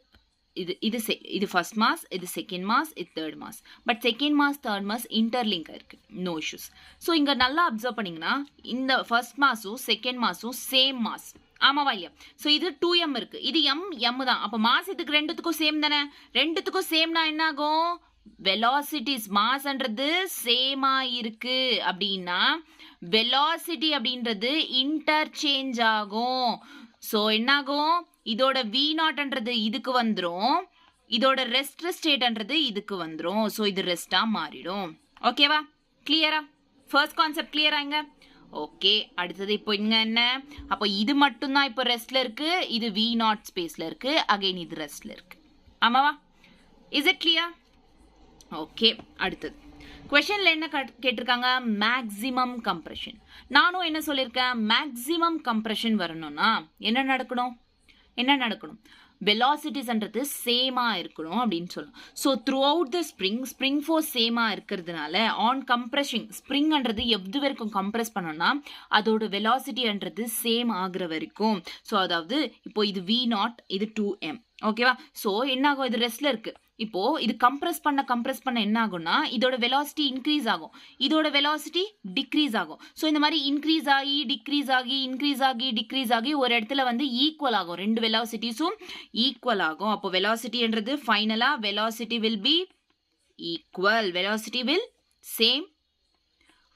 இது first mass, இது செகண்ட் மாஸ், இது third mass. But second mass third mass இன்டர்லிங்காக இருக்குது, நோ இஷ்யூஸ். ஸோ இங்கே நல்லா அப்சர்வ் பண்ணிங்கன்னா இந்த ஃபர்ஸ்ட் மாஸும் செகண்ட் மாஸும் சேம் மாஸ். ஆமாவா இல்லையா? ஸோ இது 2m இருக்குது, இது m தான். அப்போ மாஸ் இதுக்கு ரெண்டுத்துக்கும் சேம் தானே? ரெண்டுத்துக்கும் சேம்னா என்ன ஆகும்? வெலாசிட்டிஸ் மாஸ்ன்றது சேமாக இருக்கு அப்படின்னா வெலாசிட்டி அப்படின்றது இன்டர்சேஞ்ச் ஆகும். ஸோ என்னாகும்? இதோட v0ன்றது இதுக்கு வந்துடும், இதோட ரெஸ்ட் ஸ்டேட்ன்றது இதுக்கு வந்துடும். ஸோ இது ரெஸ்டாக மாறிடும். ஓகேவா? கிளியரா? First concept கிளியராங்க? ஓகே, அடுத்தது இப்போ இங்க என்ன? அப்போ இது மட்டும்தான் இப்போ ரெஸ்ட்ல இருக்கு, இது v0 ஸ்பேஸ்ல இருக்கு, அகைன் இது ரெஸ்ட்ல இருக்கு. ஆமாவா? Is it clear? ஓகே, அடுத்தது கொஷனில் என்ன கேட்டிருக்காங்க? Maximum compression. நானும் என்ன சொல்லியிருக்கேன்? மேக்ஸிமம் கம்ப்ரெஷன் வரணும்னா என்ன நடக்கணும்? வெலாசிட்டிஸ்ன்றது சேமாக இருக்கணும் அப்படின்னு சொல்லணும். So through out the spring force சேமாக இருக்கிறதுனால ஆன் கம்ப்ரெஷிங் ஸ்ப்ரிங்ன்றது எது வரைக்கும் கம்ப்ரெஸ் பண்ணோம்னா அதோட வெலாசிட்டின்றது சேம் ஆகுற வரைக்கும். ஸோ அதாவது இப்போ இது v0, இது 2m. ஓகேவா? ஸோ என்ன ஆகும்? இது ரெஸ்ட்ல இருக்கு. இப்போ இது கம்ப்ரெஸ் பண்ண என்ன ஆகும்னா இதோட வெலாசிட்டி இன்க்ரீஸ் ஆகும், இதோட வெலாசிட்டி டிக்ரீஸ் ஆகும். ஸோ இந்த மாதிரி இன்க்ரீஸ் ஆகி டிக்ரீஸ் ஆகி ஒரு இடத்துல வந்து ஈக்குவல் ஆகும். ரெண்டு வெலாசிட்டிஸும் ஈக்குவல் ஆகும். அப்போ வெலாசிட்டின்றது ஃபைனலா velocity will be equal, velocity will same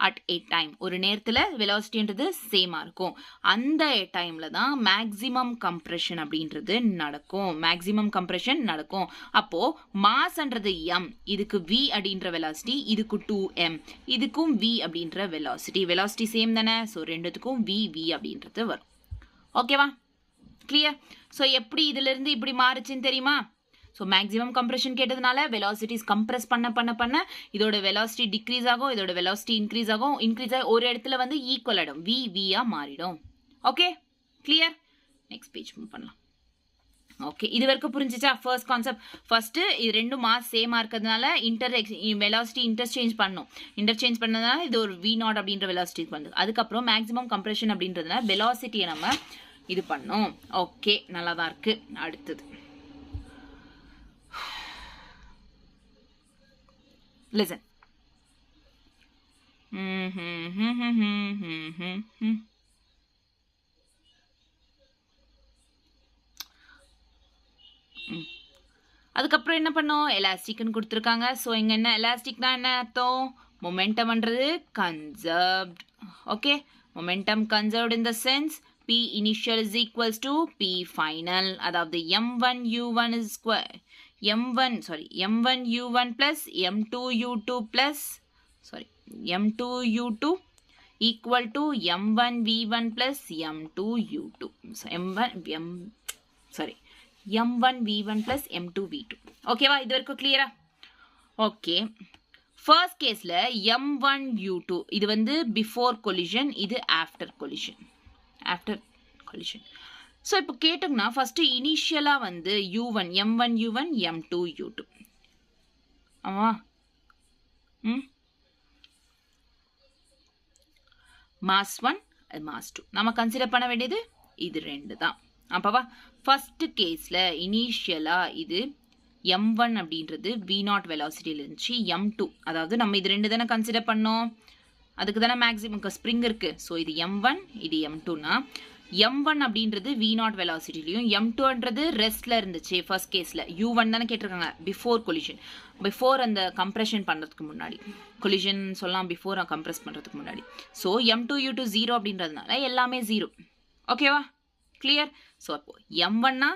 at a time. ஒரு நேரத்தில் வெலாசிட்டின்றது சேமாக இருக்கும். அந்த டைமில் தான் மேக்ஸிமம் கம்ப்ரெஷன் அப்படின்றது நடக்கும். அப்போது மாஸ்ன்றது m, இதுக்கு v அப்படின்ற வெலாசிட்டி, இதுக்கு 2m, இதுக்கும் v அப்படின்ற வெலாசிட்டி சேம் தானே? ஸோ ரெண்டுத்துக்கும் v அப்படின்றது வரும். ஓகேவா? கிளியர்? ஸோ எப்படி இதிலிருந்து இப்படி மாறுச்சுன்னு தெரியுமா? ஸோ மேக்ஸிமம் கம்ப்ரெஷன் கேட்டதுனால வெலாசிட்டிஸ் கம்ப்ரெஸ் பண்ண இதோட வெலாசிட்டி டிக்ரீஸ் ஆகும், இதோட வெலாசிட்டி இன்க்ரீஸ் ஆகும். இன்க்ரீஸ் ஆகி ஒரு இடத்துல வந்து ஈக்குவல் ஆகிடும், வியா மாறிடும். Okay, clear? Next page move பண்ணலாம். ஓகே, இது வரைக்கும் புரிஞ்சிச்சா? First concept. ஃபர்ஸ்ட் இது ரெண்டும் மாஸ் சேமா இருக்கிறதுனால வெலாசிட்டி இன்டர்சேஞ்ச் பண்ணதுனால இது ஒரு V0 அப்படின்ற வெலாசிட்டி வந்து. அதுக்கப்புறம் மேக்ஸிமம் கம்ப்ரெஷன் அப்படின்றதுனால வெலாசிட்டியை நம்ம இது பண்ணோம். ஓகே, நல்லா தான் இருக்கு. அடுத்தது லிசன். அதுக்கப்புறம் என்ன பண்ணோம்? எலாஸ்டிக்னு கொடுத்துருக்காங்க. ஸோ இங்கே என்ன எலாஸ்டிக்னா என்ன அர்த்தம்? மொமெண்டம்ன்றது conserved. Okay, momentum conserved in the sense P initial is equals to P final. அதாவது M1 U1 is M1 U1 plus M2 U2 plus M2 U2 equal to M1 V1 plus M2 U2. So M1 V1 plus M2 V2. ஓகேவா? இது வரைக்கும் கிளியரா? Okay, first கேஸ்ல M1 U2 இது வந்து before collision, இது after collision. So இப்போ கேட்டோம்னா ஃபர்ஸ்ட் இனிஷியலா வந்து U1 M1 U1 M2 U2. ஆமா, மாஸ் 1 மாஸ் 2 நம்ம கன்சிடர் பண்ண வேண்டியது இது ரெண்டு தான். அப்பவா ஃபர்ஸ்ட் கேஸ்ல இனிஷியலா இது M1 அப்படின்றது V0 வெலாசிட்டியில் இருந்துச்சு. M2 அதாவது நம்ம இது ரெண்டு தானே கன்சிடர் பண்ணோம், அதுக்கு தானே மேக்ஸிமம் ஸ்ப்ரிங் இருக்கு. ஸோ இது M1 இது M2னா M1 அப்படின்றது V0 வெலாசிட்டிலையும் M2ன்றது ரெஸ்ட்ல இருந்துச்சு. ஃபர்ஸ்ட் கேஸ்ல U1 தானே கேட்டிருக்காங்க, பிஃபோர் கொலிஷன், பிஃபோர் அந்த கம்ப்ரெஷன் பண்ணுறதுக்கு முன்னாடி. கொலிஷன் சொல்லலாம் பிஃபோர் கம்ப்ரெஸ் பண்ணுறதுக்கு முன்னாடி. ஸோ M2 U2 0 அப்படின்றதுனால எல்லாமே 0. ஓகேவா? கிளியர்? ஸோ அப்போ M1னா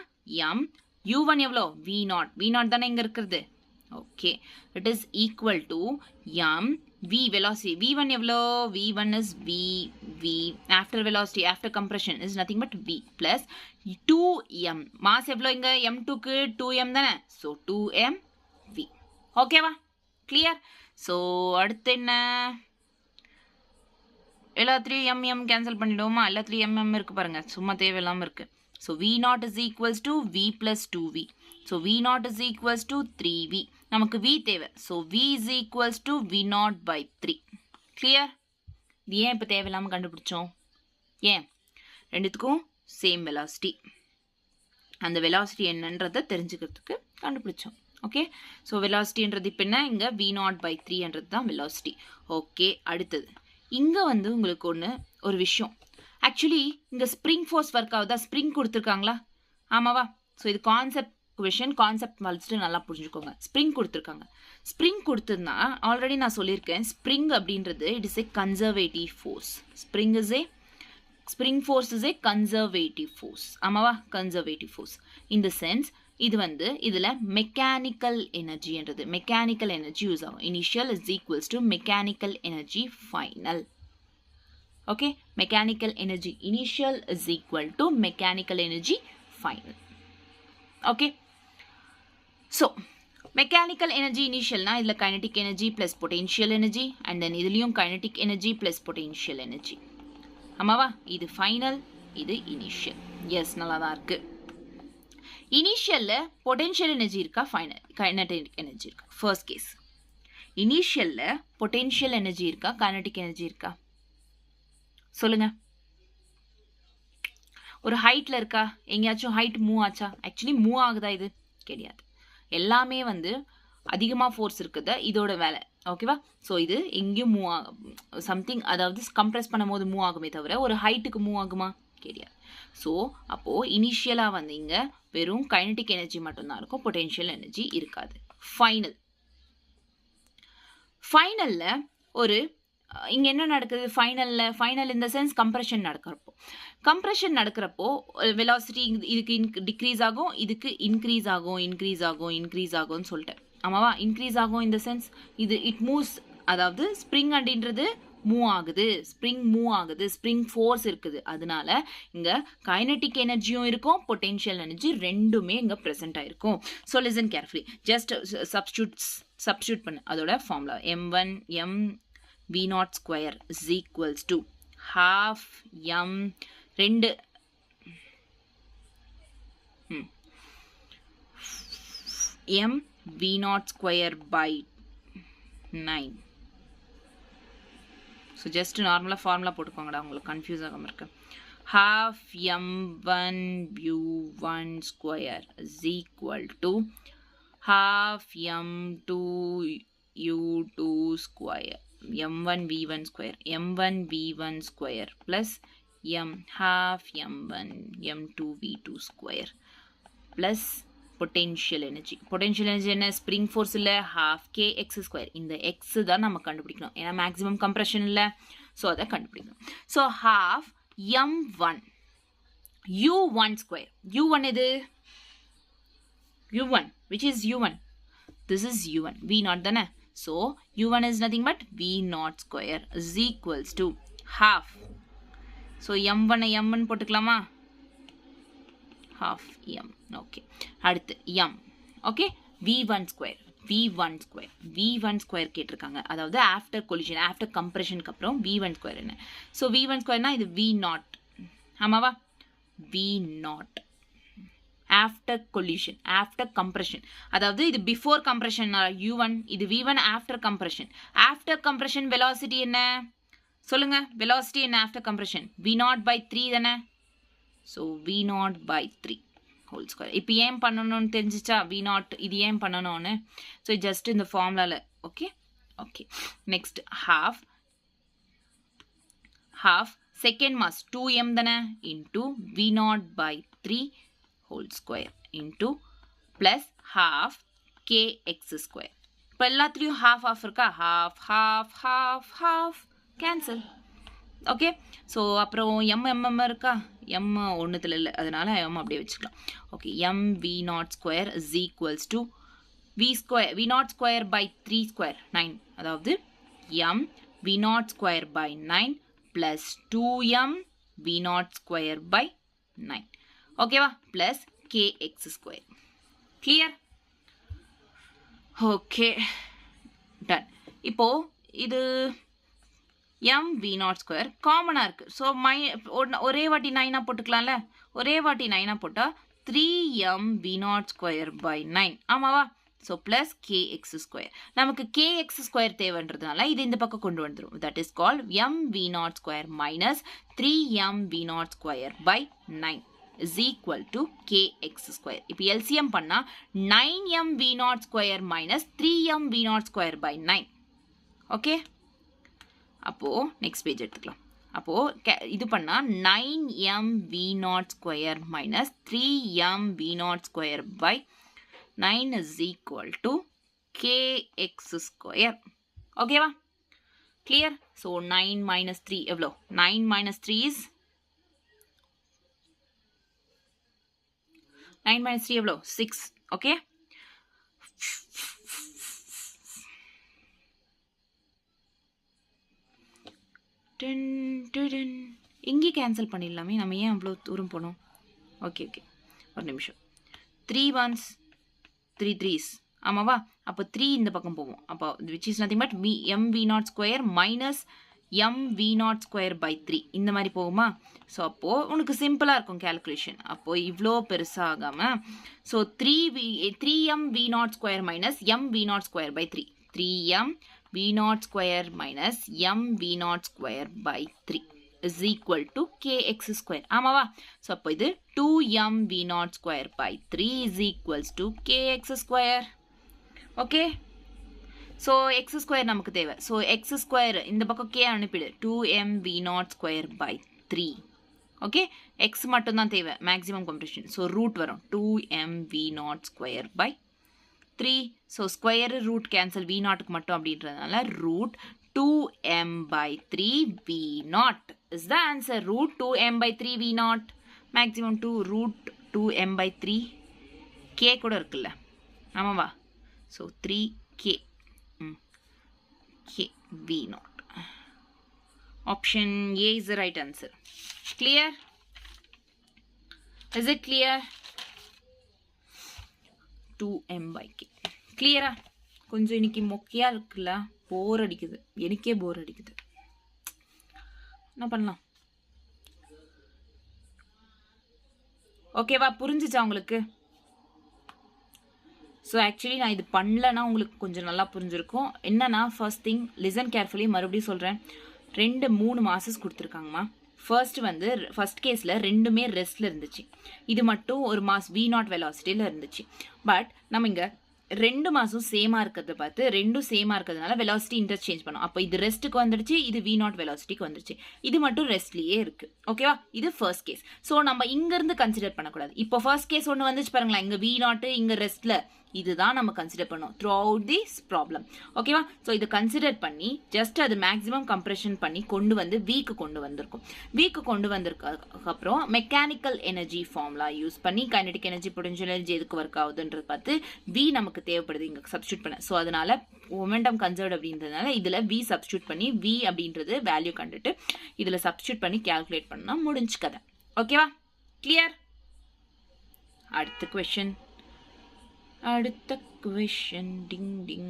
M, U1 எவ்வளோ? V0 தானே இங்கே இருக்கிறது. Okay, it is equal to M V velocity. V1 எவ்வளோ? V1 is V. After velocity, after compression is nothing but V plus 2M. Mass எவ்வளோ இங்கே? M2க்கு 2M தானே. So 2M V. ஓகேவா? கிளியர்? ஸோ அடுத்து என்ன? எல்லாத்துலேயும் M கேன்சல் பண்ணிடுவோமா? எல்லாத்துலேயும் M இருக்கு பாருங்க, சும்மா தேவையில்லாமல் இருக்கு. So V0 is equals to V plus 2V. So V0 is equals to 3V. நமக்கு V தேவை. So V is equals to V0 by 3. Clear? இது ஏன் இப்போ தேவையில்லாமல் கண்டுபிடிச்சோம்? ஏன்? ரெண்டுத்துக்கும் சேம் வெலாசிட்டி, அந்த வெலாசிட்டி என்னன்றதை தெரிஞ்சுக்கிறதுக்கு கண்டுபிடிச்சோம். ஓகே, ஸோ வெலாசிட்டின்றது இப்போ என்ன? இங்கே V0 by 3ன்றது தான் வெலாசிட்டி. ஓகே, அடுத்தது இங்கே வந்து உங்களுக்கு ஒரு விஷயம். ஆக்சுவலி இங்கே ஸ்ப்ரிங் ஃபோர்ஸ் ஒர்க் ஆகுதா? ஸ்ப்ரிங் கொடுத்துருக்காங்களா? ஆமாவா? ஸோ இது கான்செப்ட் கொஷின், கான்செப்ட் வச்சுட்டு நல்லா புரிஞ்சுக்கோங்க. ஸ்ப்ரிங் கொடுத்துருக்காங்க. ஸ்ப்ரிங் கொடுத்துருந்தா ஆல்ரெடி நான் சொல்லியிருக்கேன், ஸ்ப்ரிங் அப்படின்றது it is a conservative force. Spring force is a conservative force. ஆமாவா? Conservative force. இந்த சென்ஸ் இது வந்து இதில் மெக்கானிக்கல் எனர்ஜின்றது, மெக்கானிக்கல் எனர்ஜி யூஸ் ஆகும். Initial is equals to mechanical energy final. Okay, mechanical energy initial is equal to mechanical energy final. Okay, so mechanical energy initial na idla kinetic energy plus potential energy, and then idliyum kinetic energy plus potential energy. Amava, idu final, idu initial. Yes, nalla da irukku. Initial la potential energy irka, final kinetic energy irka. First case, initial la potential energy irka, kinetic energy irka. சொல்லுங்க, ஒரு ஹைட்ல இருக்கா? எங்கேயாச்சும் height move ஆச்சா? Actually move ஆகுதா? இது கிடையாது. எல்லாமே வந்து அதிகமாக ஃபோர்ஸ் இருக்குது, இதோட வேலை. ஓகேவா? ஸோ இது எங்கேயும் மூவ் ஆகும், சம்திங் அதாவது கம்ப்ரெஸ் பண்ணும் போது மூவ் ஆகுமே தவிர ஒரு ஹைட்டுக்கு மூவ் ஆகுமா? கிடையாது. ஸோ அப்போது இனிஷியலாக வந்து இங்கே வெறும் கைனடிக் எனர்ஜி மட்டும்தான் இருக்கும், பொட்டென்ஷியல் எனர்ஜி இருக்காது. ஃபைனலில் ஒரு இங்கே என்ன நடக்குது? ஃபைனல் இந்த சென்ஸ் கம்ப்ரெஷன் நடக்கிறப்போ வெலாசிட்டி இதுக்கு டிக்ரீஸ் ஆகும், இதுக்கு இன்க்ரீஸ் ஆகும்னு சொல்லிட்டேன். ஆமாவா? இன்க்ரீஸ் ஆகும் இந்த சென்ஸ் இது இட் மூவ்ஸ், அதாவது ஸ்ப்ரிங் அப்படின்றது மூவ் ஆகுது, ஸ்ப்ரிங் ஃபோர்ஸ் இருக்குது. அதனால இங்க கைனடிக் எனர்ஜியும் இருக்கும், பொட்டென்ஷியல் எனர்ஜி ரெண்டுமே இங்க பிரசன்ட் ஆயிருக்கும். So listen carefully, just substitute பண்ணு. அதோட formula m1 m v0 square is equals to half m 2 m v0 square by 9. So just நார்மலா ஃபார்முலா போட்டுக்கோங்கடா, உங்களுக்கு கன்ஃபியூஸ் ஆகாம இருக்கு. half m1 u1 square is equal to half m2 u2 square m1 v1 square plus half m1 m2 v2 square plus potential energy என்ன, spring force இல்ல, half kx square. இந்த x தான் நம்ம கண்டுபிடிக்கணும், ஏன்னா மேக்ஸிமம் கம்ப்ரெஷன் இல்ல. So அதை கண்டுபிடிக்கணும். So half m1 u1 square, u1 எது, u1 which is u1, this is u1, v0 தானே. So u1 is nothing but v0 square is equals to half. So m1 m1 போட்டுக்கலாமா, half m. Okay, அடுத்து m. Okay, v1 square கேட்டிருக்காங்க. அதாவது after collision, after கம்ப்ரெஷனுக்கு அப்புறம் v1 square என்ன. So v1 ஸ்கொயர்னா இது v0, ஆமாவா, v0 after collision, after compression. அதாவது இது பிஃபோர் கம்ப்ரெஷன் u1, இது v1 after compression. After compression velocity என்ன சொல்லுங்க, வெலாசிட்டி என்ன ஆஃப்டர் கம்ப்ரெஷன், v0 by 3 தானே. So v0 by 3 whole square. இப்போ ஏன் பண்ணணும்னு தெரிஞ்சிச்சா, v0 இது ஏன் பண்ணணும்னு. ஸோ ஜஸ்ட் இந்த ஃபார்முலாவில். Okay okay, next half second mass 2m தானே into v0 by 3 whole square into plus half kx square. இப்போ எல்லாத்துலேயும் half இருக்கா, half cancel. ஓகே, ஸோ அப்புறம் m இருக்கா, m ஒன்றுத்தில் இல்லை, அதனால m அப்படியே வச்சுக்கலாம். Okay, m v0 square is equals to v0 square by 3 square 9. அதாவது m v0 square by 9 plus 2m v0 square by 9. ஓகேவா, plus kx square. clear? Okay, done. இப்போ இது m v0 ஸ்கொயர் காமனாக இருக்குது. ஸோ ஒரே வாட்டி 9 போட்டுக்கலாம்ல, ஒரே வாட்டி 9 போட்டால் 3m v0 ஸ்கொயர் by 9, ஆமாவா. So plus kx square. நமக்கு kx ஸ்கொயர் தேவைன்றதுனால இது இந்த பக்கம் கொண்டு வந்துடும். That is call m v0 square minus 3m v0 square by 9 is equal to kx square. இப்போ LCM பண்ணா 9m v0 square minus 3m v0 square by 9. Okay, அப்போ next page எடுத்துக்கலாம். அப்போ இது பண்ணா 9m v0 square minus 3m v0 square by 9 is equal to kx square. ஓகேவா, clear? So 9 minus 3 எவ்வளோ, 9 minus 3 is 9 minus 3 எவ்வளோ, 6. Okay, இங்கே cancel பண்ணிடலாமே, நம்ம ஏன் அவ்வளோ தூரம் போனோம். ஓகே ஓகே, ஒரு நிமிஷம். 3 1s 3 3s, ஆமாவா. அப்போ 3 இந்த பக்கம் போவோம். அப்போ which is nothing but m v0 square minus m v0 square by 3 இந்த மாதிரி போகுமா. ஸோ அப்போது உனக்கு சிம்பிளாக இருக்கும் கேல்குலேஷன். அப்போது இவ்வளோ பெருசாகாமல் so 3m v0 square minus m v0 square by 3, 3m v0 square minus m v0 square by 3 is equal to kx square. ஆமாவா. ஸோ அப்போ இது 2m v0 square by 3 is equals to kx square. Okay, so x square நமக்கு தேவை. So x square இந்த பக்கம் k அனுப்பிடு, 2m v0 square by 3. Okay, x மட்டும்தான் தேவை, maximum compression. So root வரும் 2m v0 square by 3. So square root cancel, v0க்கு மட்டும் அப்படின்றதுனால root 2m by 3 v0 is the answer. root 2m by 3 v0, maximum 2 root 2m by 3 k கூட இருக்குல்ல, ஆமாவா. So 3k k v0. Option A is the right answer. Clear? Is it clear? 2m/k. Clear? கொஞ்சம் இன்னைக்கு மொக்கையா இருக்குல்ல, போர் அடிக்குது, எனக்கே போர் அடிக்குது. என்ன பண்ணலாம்? ஓகேவா? புரிஞ்சுச்சா உங்களுக்கு? ஸோ ஆக்சுவலி நான் இது பண்ணலன்னா உங்களுக்கு கொஞ்சம் நல்லா புரிஞ்சிருக்கும். என்னன்னா ஃபர்ஸ்ட் திங் லிசன் கேர்ஃபுல்லி, மறுபடியும் சொல்கிறேன். 2-3 மாசஸ் கொடுத்துருக்காங்கம்மா. ஃபர்ஸ்ட் கேஸில் ரெண்டுமே ரெஸ்ட்டில் இருந்துச்சு. இது மட்டும் ஒரு மாஸ் V0 வெலாசிட்டியில் இருந்துச்சு. பட் நம்ம இங்கே 2 மாசம் சேமாக இருக்கிறத பார்த்து ரெண்டும் சேமாக இருக்கிறதுனால வெலாசிட்டி இன்டர்சேஞ்ச் பண்ணோம். அப்போ இது ரெஸ்ட்டுக்கு வந்துடுச்சு, இது V0 வெலாசிட்டிக்கு வந்துடுச்சு. இது மட்டும் ரெஸ்ட்லேயே இருக்குது. ஓகேவா? இது ஃபர்ஸ்ட் கேஸ். ஸோ நம்ம இங்கேருந்து கன்சிடர் பண்ணக்கூடாது. இப்போ ஃபர்ஸ்ட் கேஸ் ஒன்று வந்துச்சு பாருங்களா, இங்கே V0 இங்கே ரெஸ்ட்டில், இதுதான் நம்ம கன்சிடர் பண்ணோம் த்ரூ அவுட் திஸ் ப்ராப்ளம். ஓகேவா? ஸோ இதை கன்சிடர் பண்ணி ஜஸ்ட் அது மேக்ஸிமம் கம்ப்ரெஷன் பண்ணி கொண்டு வந்து வீக்கு கொண்டு வந்திருக்கும். வீக்கு கொண்டு வந்திருக்கப்புறம் மெக்கானிக்கல் எனர்ஜி ஃபார்முலா யூஸ் பண்ணி கைனடிக் எனர்ஜி, பொட்டன்ஷியல் எனர்ஜி எதுக்கு ஒர்க் ஆகுதுன்றது பார்த்து V நமக்கு தேவைப்படுது இங்கே சப்ஸ்டியூட் பண்ண. ஸோ அதனால மொமெண்டம் கன்சர்வ்ட் அப்படின்றதுனால இதில் V சப்ஸ்டியூட் பண்ணி V அப்படின்றது வேல்யூ கண்டுட்டு இதில் சப்ஸ்டியூட் பண்ணி கேல்குலேட் பண்ணால் முடிஞ்சு கதை. ஓகேவா? கிளியர்? அடுத்த question. Ding ding.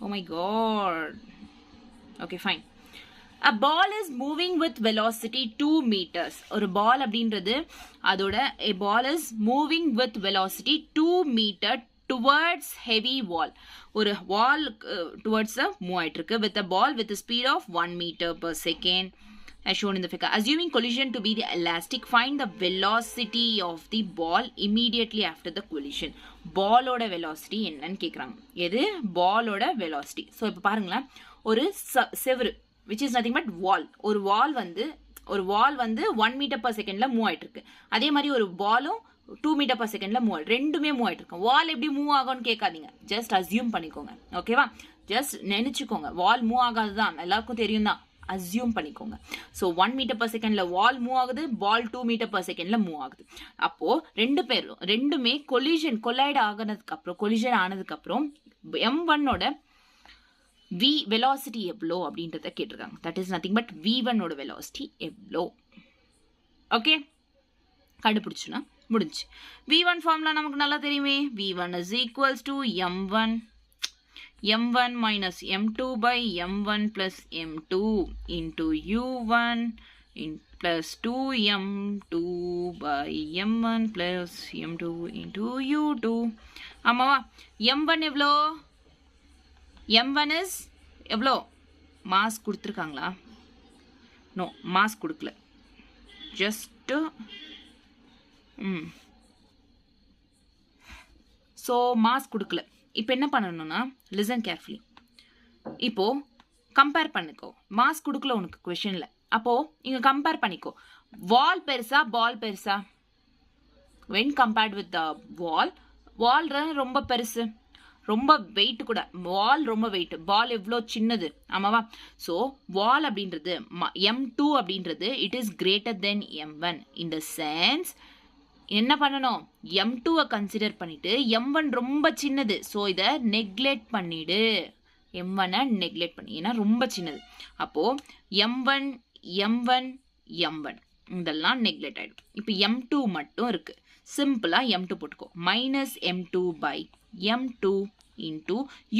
Oh my god. Okay, fine. A ball is moving with velocity 2 meters. ஒரு ball அப்படின்றது அதோட a ball is moving with velocity 2 meter towards heavy wall. ஒரு wall towards a move ஆயிட்டு இருக்கு with a ball with a speed of 1 meter per second. As shown in the figure. Assuming collision to be the elastic, find the velocity of the ball immediately after the collision. Ball oda velocity என்னன்னு கேக்குறாங்க. எது? ball oda velocity. So இப்போ பாருங்களேன், ஒரு செவரு which is nothing but wall. ஒரு wall வந்து 1 meter per secondல move ஆயிட்டு இருக்கு. அதே மாதிரி ஒரு பாலும் 2 meter per secondல மூவ் ஆயிட்டு, ரெண்டுமே மூவ் ஆயிட்டு இருக்கு. வால் எப்படி மூவ் ஆகும்னு கேட்காதீங்க, ஜஸ்ட் அசியூம் பண்ணிக்கோங்க. ஓகேவா? ஜஸ்ட் நினைச்சுக்கோங்க, வால் மூவ் ஆகாதுதான் எல்லாருக்கும் தெரியும் தான், அசியூம் பண்ணிக்கோங்க. ஸோ 1 meter per secondல வால் மூவ் ஆகுது, பால் 2 meter per secondல மூவ் ஆகுது. அப்போ ரெண்டுமே கொலைட் ஆனதுக்கு அப்புறம் M1ஓட வெலாசிட்டி எவ்வளோ அப்படின்றத கேட்டிருக்காங்க. தட் இஸ் நத்திங் பட் V1ஓட வெலாசிட்டி எவ்வளோ. ஓகே, கண்டுபிடிச்சுன்னா முடிஞ்சு. V1 ஃபார்முலா நமக்கு நல்லா தெரியுமே. V1 is equals to M1 minus M2 by M1 plus M2 into U1 plus 2M2 by M1 plus M2 into U2. ஆமாவா? M1 எவ்வளோ? M1 is எவ்வளோ? மாஸ் கொடுத்துருக்காங்களா? நோ, மாஸ் கொடுக்கல. ஜஸ்ட் ஸோ மாஸ் கொடுக்கல. இப்போ என்ன பண்ணணும்னா லிசன் கேர்ஃபுல்லி. இப்போ கம்பேர் பண்ணிக்கோ. மாஸ் கொடுக்கல உனக்கு கொஷனில். அப்போ இங்கே கம்பேர் பண்ணிக்கோ. வால் பெருசா பால் பெருசா? வென் கம்பேர்ட் வித் த வால் ரொம்ப பெருசு, ரொம்ப வெயிட் கூட. வால் ரொம்ப வெயிட், பால் எவ்வளோ சின்னது. ஆமாவா? ஸோ வால் அப்படின்றது M2 அப்படின்றது it is greater than M1. In the sense என்ன பண்ணணும்? M2-வை கன்சிடர் பண்ணிட்டு M1 ரொம்ப சின்னது, ஸோ இதை நெக்லெக்ட் பண்ணிடு. M1-ஐ நெக்லெக்ட் பண்ணி, ஏன்னா ரொம்ப சின்னது. அப்போ M1 இதெல்லாம் நெக்லெக்ட் ஆகிடும். இப்போ M2 மட்டும் இருக்கு. சிம்பிளா M2 போட்டுக்கோ. Minus M2 by M2 into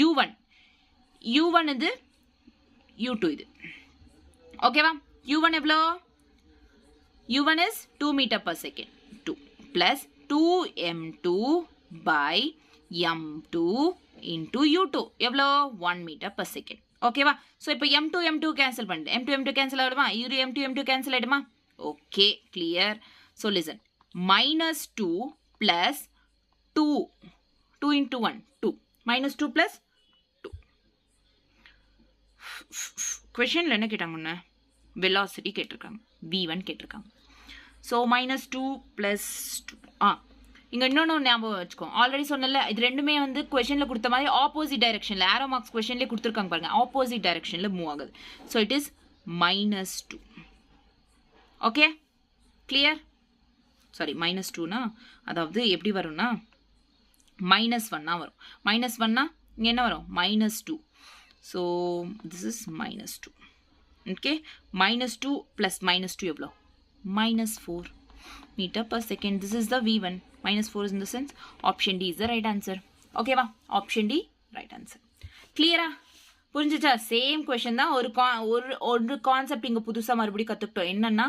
U1 இது, U2 இது. ஓகேவா? U1 எவ்வளோ? U1 is 2 meter per second. Plus 2M2 by M2 into U2 எவ்வளோ? 1 meter per second. ஓகேவா? ஸோ இப்போ M2 கேன்சல் பண்ணிட்டு M2 கேன்சல் ஆகிடுமா? இது M2 கேன்சல் ஆகிடுமா? Okay, clear. So listen, minus 2 plus 2 into 1 2 minus 2 plus 2. கொஷனில் என்ன கேட்டாங்கன்னு? Velocity கேட்டிருக்காங்க, V1 கேட்டிருக்காங்க. So minus 2 plus 2. இங்கே இன்னொன்று ஞாபகம் வச்சுக்கோ. ஆல்ரெடி சொன்னல, இது ரெண்டுமே வந்து கொஷனில் கொடுத்த மாதிரி ஆப்போசிட் டைரக்ஷனில், ஆரோ மார்க்ஸ் கொஷன்லேயே கொடுத்துருக்காங்க பாருங்க, ஆப்போசிட் டைரக்ஷனில் மூவ் ஆகுது. So it is minus 2. Okay, clear? Sorry, minus 2னா அதாவது எப்படி வரும்னா -1 வரும். -1னா இங்கே என்ன வரும்? -2. So this is -2. ஓகே -2 + -2 எவ்வளோ -4 meter per second. This is the V1. -4 is in the sense option D is the right answer. Okay va? Option D right answer. Clear ah? புரிஞ்சுச்சா? Same question தான். ஒரு concept இங்கே புதுசாக மறுபடியும் கற்றுக்கிட்டோம். என்னன்னா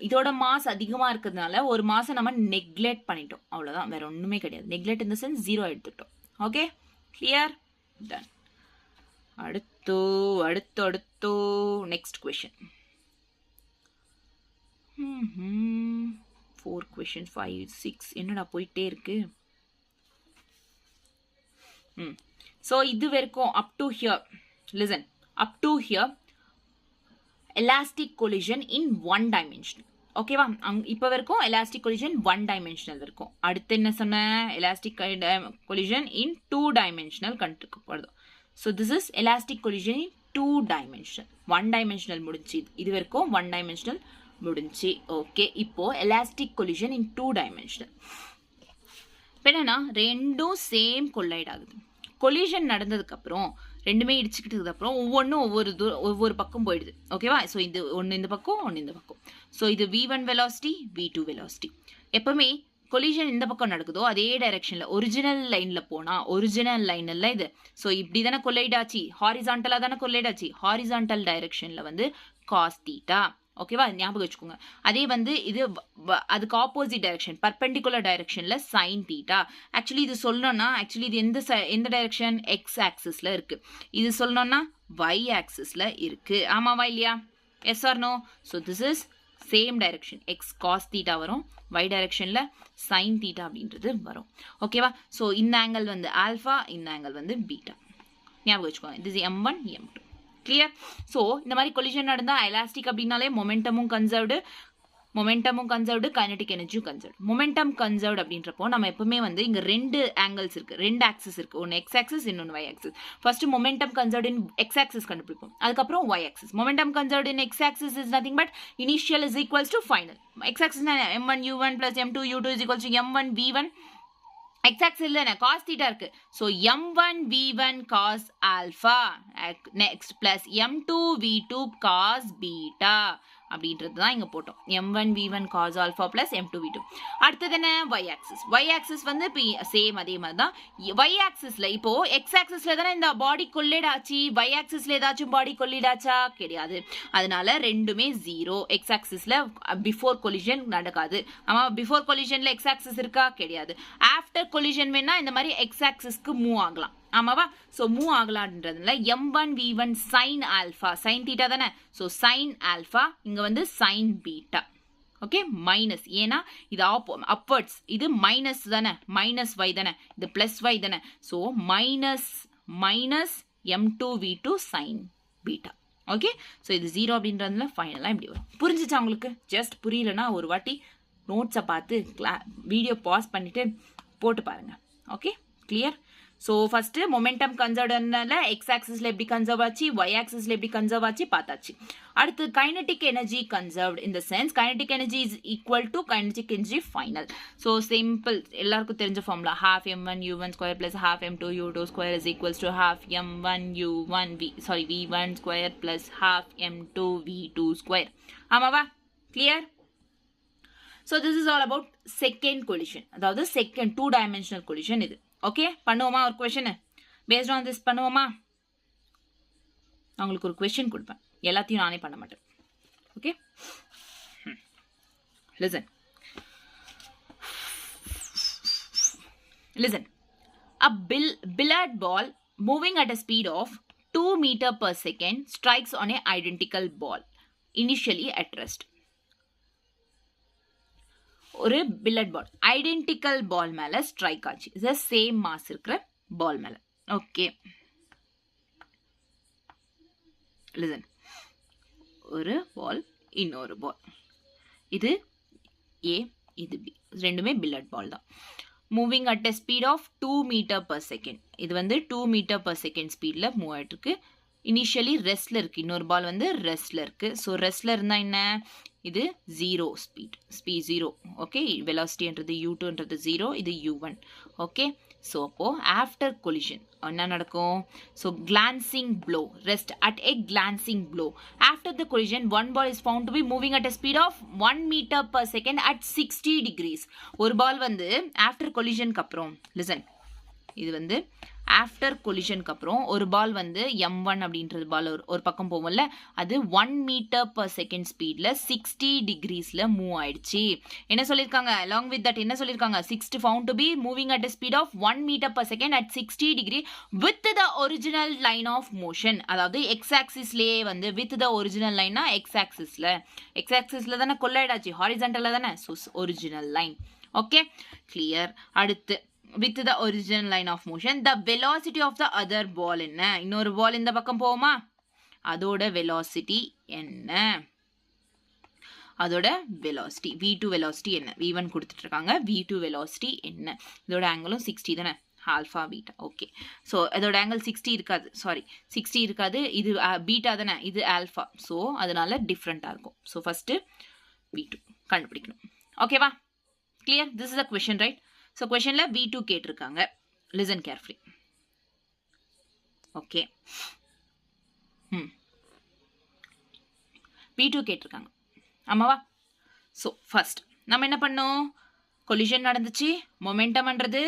இதோட மாஸ் அதிகமாக இருக்கிறதுனால ஒரு மாசம் நம்ம நெக்லெக்ட் பண்ணிட்டோம், அவ்வளோதான், வேற ஒன்றுமே கிடையாது. நெக்லெக்ட் இந்த சென்ஸ் 0 எடுத்துக்கிட்டோம். Okay clear done. அடுத்து நெக்ஸ்ட் கொஸ்டின். 4 கொஸ்டின் 5 6 என்னடா போயிட்டே இருக்கு. ஸோ இது வரைக்கும் up to here. Listen, up to here elastic collision in 1 dimension. ஓகேவா? இப்போ வரைக்கும் elastic collision 1 dimensional இருக்கும். அடுத்து என்ன சொன்ன? elastic collision in 2 dimensional கண்டுக்கப்படுது. So this is elastic collision in 2 dimensional. 1 dimensional முடிஞ்சு. இது வரைக்கும் 1 dimensional முடிஞ்சு. ஓகே, இப்போ elastic collision in 2 dimensional. என்னன்னா ரெண்டும் சேம் கொல்லைட் ஆகுது. கொலிஷன் நடந்ததுக்கு அப்புறம் ரெண்டுமே இடிச்சுக்கிட்டதுக்கு அப்புறம் ஒவ்வொன்றும் ஒவ்வொரு பக்கம் போயிடுது. ஓகேவா? ஸோ இது ஒன்று இந்த பக்கம், ஒன்று இந்த பக்கம். ஸோ இது V1 வெலாசிட்டி, V2 வெலாசிட்டி. எப்பவுமே கொலிஷன் இந்த பக்கம் நடக்குதோ அதே டைரக்ஷனில் ஒரிஜினல் லைனில் போனால், ஒரிஜினல் லைன் இல்லை இது. ஸோ இப்படி தானே கொல்லைடாச்சு, ஹாரிசான்டலாக தானே கொல்லைடாச்சு. ஹாரிசான்டல் டைரக்ஷனில் வந்து காஸ் தீட்டா. ஓகேவா? ஞாபகம் வச்சுக்கோங்க. அதே வந்து இது அதுக்கு ஆப்போசிட் டைரக்ஷன், பர்பெண்டிகுலர் டைரக்ஷன்ல சைன் தீட்டா. ஆக்சுவலி இது சொல்லணும்னா ஆக்சுவலி இது எந்த டைரக்ஷன்? எக்ஸ் ஆக்சிஸ்ல இருக்கு. இது சொல்லணும்னா y ஆக்சிஸ்ல இருக்கு. ஆமாவா இல்லையா? Yes or no? So this is same direction. X cos theta வரும், y டைரக்ஷன்ல சைன் தீட்டா அப்படின்றது வரும். ஓகேவா? ஸோ இந்த ஆங்கிள் வந்து ஆல்ஃபா, இந்த ஆங்கிள் வந்து பீட்டா. ஞாபகம் வச்சுக்கோங்க. இது M1 M2. கிளியர்? ஸோ இந்த மாதிரி கொலிஷன் நடந்தால் எலாஸ்டிக் அப்படின்னாலே மொமெண்டமும் கன்சர்வ்டு, கைனடிக் எனர்ஜியும் கன்சர்வ்டு. மொமெண்டம் கன்சர்வ்டு அப்படின்றப்போ நம்ம எப்பவுமே வந்து இங்கே 2 ஆங்கிள்ஸ் இருக்கு, 2 ஆக்சிஸ் இருக்கு. ஒன்று எக்ஸ் ஆக்சிஸ், இன்னொன்று y axis. First momentum conserved in X axis கண்டுபிடிப்போம், அதுக்கப்புறம் y axis. Momentum conserved in X axis is nothing but initial is equals to final. X axis M1 U1 + M2 U2 is equals to M1 V1. X axis இல்ல cos theta இருக்கு. So M1 V1 cos alpha next plus M2 V2 cos beta அப்படின்றது தான் இங்க போட்டோம். M1 V1 cos alpha plus M2 V2. அடுத்தது என்ன? Y axis. Y axis வந்து same அதே மாதிரி தான். Y axisல இப்போ X axisல தானே இந்த பாடி கொல்லைட் ஆச்சு. Y axisல ஏதாச்சும் பாடி கொல்லைட் ஆச்சா? கிடையாது. அதனால ரெண்டுமே 0. X axisல பிஃபோர் கொலிஷன் நடக்காது. ஆமா, பிஃபோர் கொலிஷன்ல X axis இருக்கா? கிடையாது. ஆஃப்டர் கொலிஷன் வேணா இந்த மாதிரி X axisக்கு மூவ் ஆகலாம். ஆமாவா? ஸோ மூவ் ஆகலான்றதுல M1 V1 sine alpha, sine theta தானே. ஸோ சைன் ஆல்ஃபா, இங்கே வந்து சைன் பீட்டா. ஓகே, மைனஸ், ஏன்னா இது அப்வர்ட்ஸ், இது மைனஸ் தானே, -y தானே, இது +y தானே. So minus M2 V2 sign beta. Okay, so இது 0 அப்படின்றதுல ஃபைனலாக இப்படி வரும். புரிஞ்சிச்சா உங்களுக்கு? ஜஸ்ட் புரியலன்னா ஒரு வாட்டி நோட்ஸை பார்த்து வீடியோ பாஸ் பண்ணிவிட்டு போட்டு பாருங்கள். Okay, clear? So first momentum கன்சர்வ்டுனால எக்ஸ் ஆக்சிஸ்ல எப்படி கன்சர்வ் ஆச்சு, y ஆக்சிஸ்ல எப்படி கன்சர்வ் ஆச்சு பார்த்தாச்சு. அடுத்து கைனடிக் எனர்ஜி கன்சர்வ்ட் இந்த sense kinetic energy is equal to kinetic energy final. So simple, எல்லாருக்கும் தெரிஞ்ச formula ½ M1 U1 square + ½ M2 U2 square is equals to ½ M1 U1 V1 square + ½ M2 V2 square. ஆமாவா? Clear? So this is all about second collision, அதாவது second 2 dimensional collision இது. Okay, பண்ணுவோமா ஒரு question based on this? பண்ணுவோமா? நான் உங்களுக்கு ஒரு question கொடுப்பேன், எல்லாத்தையும் நானே பண்ண மாட்டேன். Okay, listen. A billiard ball moving at a speed of 2 meters per second strikes on a identical ball initially at rest. ஒரு பில்லட் பால் ஐடென்டிக்கல் பால் மேல ஸ்ட்ரைக் ஆச்சு. இது சேம் மாஸ் இருக்கிற பால் மேல. Okay, listen. ஒரு பால், இன்னொரு பால், இது ஏ, இது பி, ரெண்டுமே பில்லட் பால் தான். Moving at a speed of 2 meters per second. இது வந்து 2 meters per second ஸ்பீட்ல மூவ் ஆயிட்டு இருக்கு. இனிஷியலி ரெஸ்ட்ல இருக்கு, இன்னொரு பால் வந்து ரெஸ்ட்ல இருக்கு. ஸோ ரெஸ்ட்ல இருந்தா என்ன? இது 0 ஸ்பீட் 0. ஓகே, வெலாசிட்டின்றது U2ன்றது 0, இது U1. ஓகே, ஸோ அப்போது ஆஃப்டர் கொலிஷன் என்ன நடக்கும்? So glancing blow, rest at a glancing blow. After the collision, one ball is found to be moving at a speed of 1 meter per second at 60 degrees. ஒரு பால் வந்து after கொலிஷனுக்கு அப்புறம் listen, இது வந்து after கொலிஷனுக்கு அப்புறம் ஒரு பால் வந்து M1 அப்படின்றது பால் ஒரு பக்கம் போகும்ல, அது 1 மீட்டர் பர் செகண்ட் ஸ்பீடில் 60 டிகிரிஸில் மூவ் ஆயிடுச்சு. என்ன சொல்லியிருக்காங்க? அலாங் வித் தட் என்ன சொல்லியிருக்காங்க? 6 found to be moving at a speed of 1 meter per second at 60 degree with the original line of motion. அதாவது எக்ஸ் ஆக்சிஸ்லேயே வந்து வித் த ஒரிஜினல் லைன்னா எக்ஸ் ஆக்சிஸில் தானே கொள்ளாயிடாச்சு, ஹாரிசன்டலில் தானே, so original line. Okay, clear. அடுத்து with the original line of motion, the velocity of the other ball என்ன? இன்னொரு பால் இந்த பக்கம் போகுமா, அதோட velocity என்ன? அதோட velocity v2 velocity என்ன? v1 கொடுத்துட்டு இருக்காங்க, v2 velocity என்ன? இதோட ஆங்கிளும் 60 தானே, ஆல்ஃபா பீட்டா. ஓகே, ஸோ அதோட ஆங்கிள் 60 இருக்காது, சாரி 60 இருக்காது, இது பீட்டா தானே, இது ஆல்ஃபா, ஸோ அதனால டிஃப்ரெண்ட்டாக இருக்கும். ஸோ ஃபஸ்ட்டு v2 கண்டுபிடிக்கணும். ஓகேவா? Clear? This is a question, right? So கொஷனில் v2 கேட்டிருக்காங்க. Listen carefully. ஓகே, v2 கேட்டிருக்காங்க, ஆமாவா? ஸோ ஃபர்ஸ்ட் நம்ம என்ன பண்ணோம்? கொலிஷன் நடந்துச்சு, மொமெண்டம்ன்றது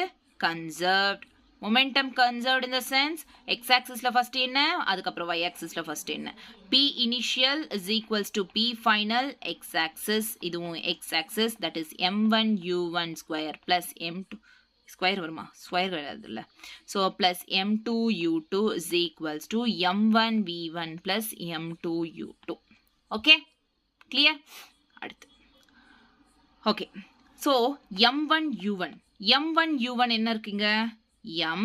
conserved. Momentum conserved in the sense x ஆக்சிஸில் ஃபர்ஸ்ட் என்ன, அதுக்கப்புறம் y ஆக்சிஸில் ஃபர்ஸ்ட் என்ன. p initial is equals to p final X axis, இதுவும் x axis, that is m1 u1 square plus m2 square வருமா, ஸ்கொயர் வராது இல்லை, so plus m2 u2 is equals to m1 v1 plus m2 u2. Okay, clear? அடுத்து okay, so m1 u1 என்ன இருக்குங்க? m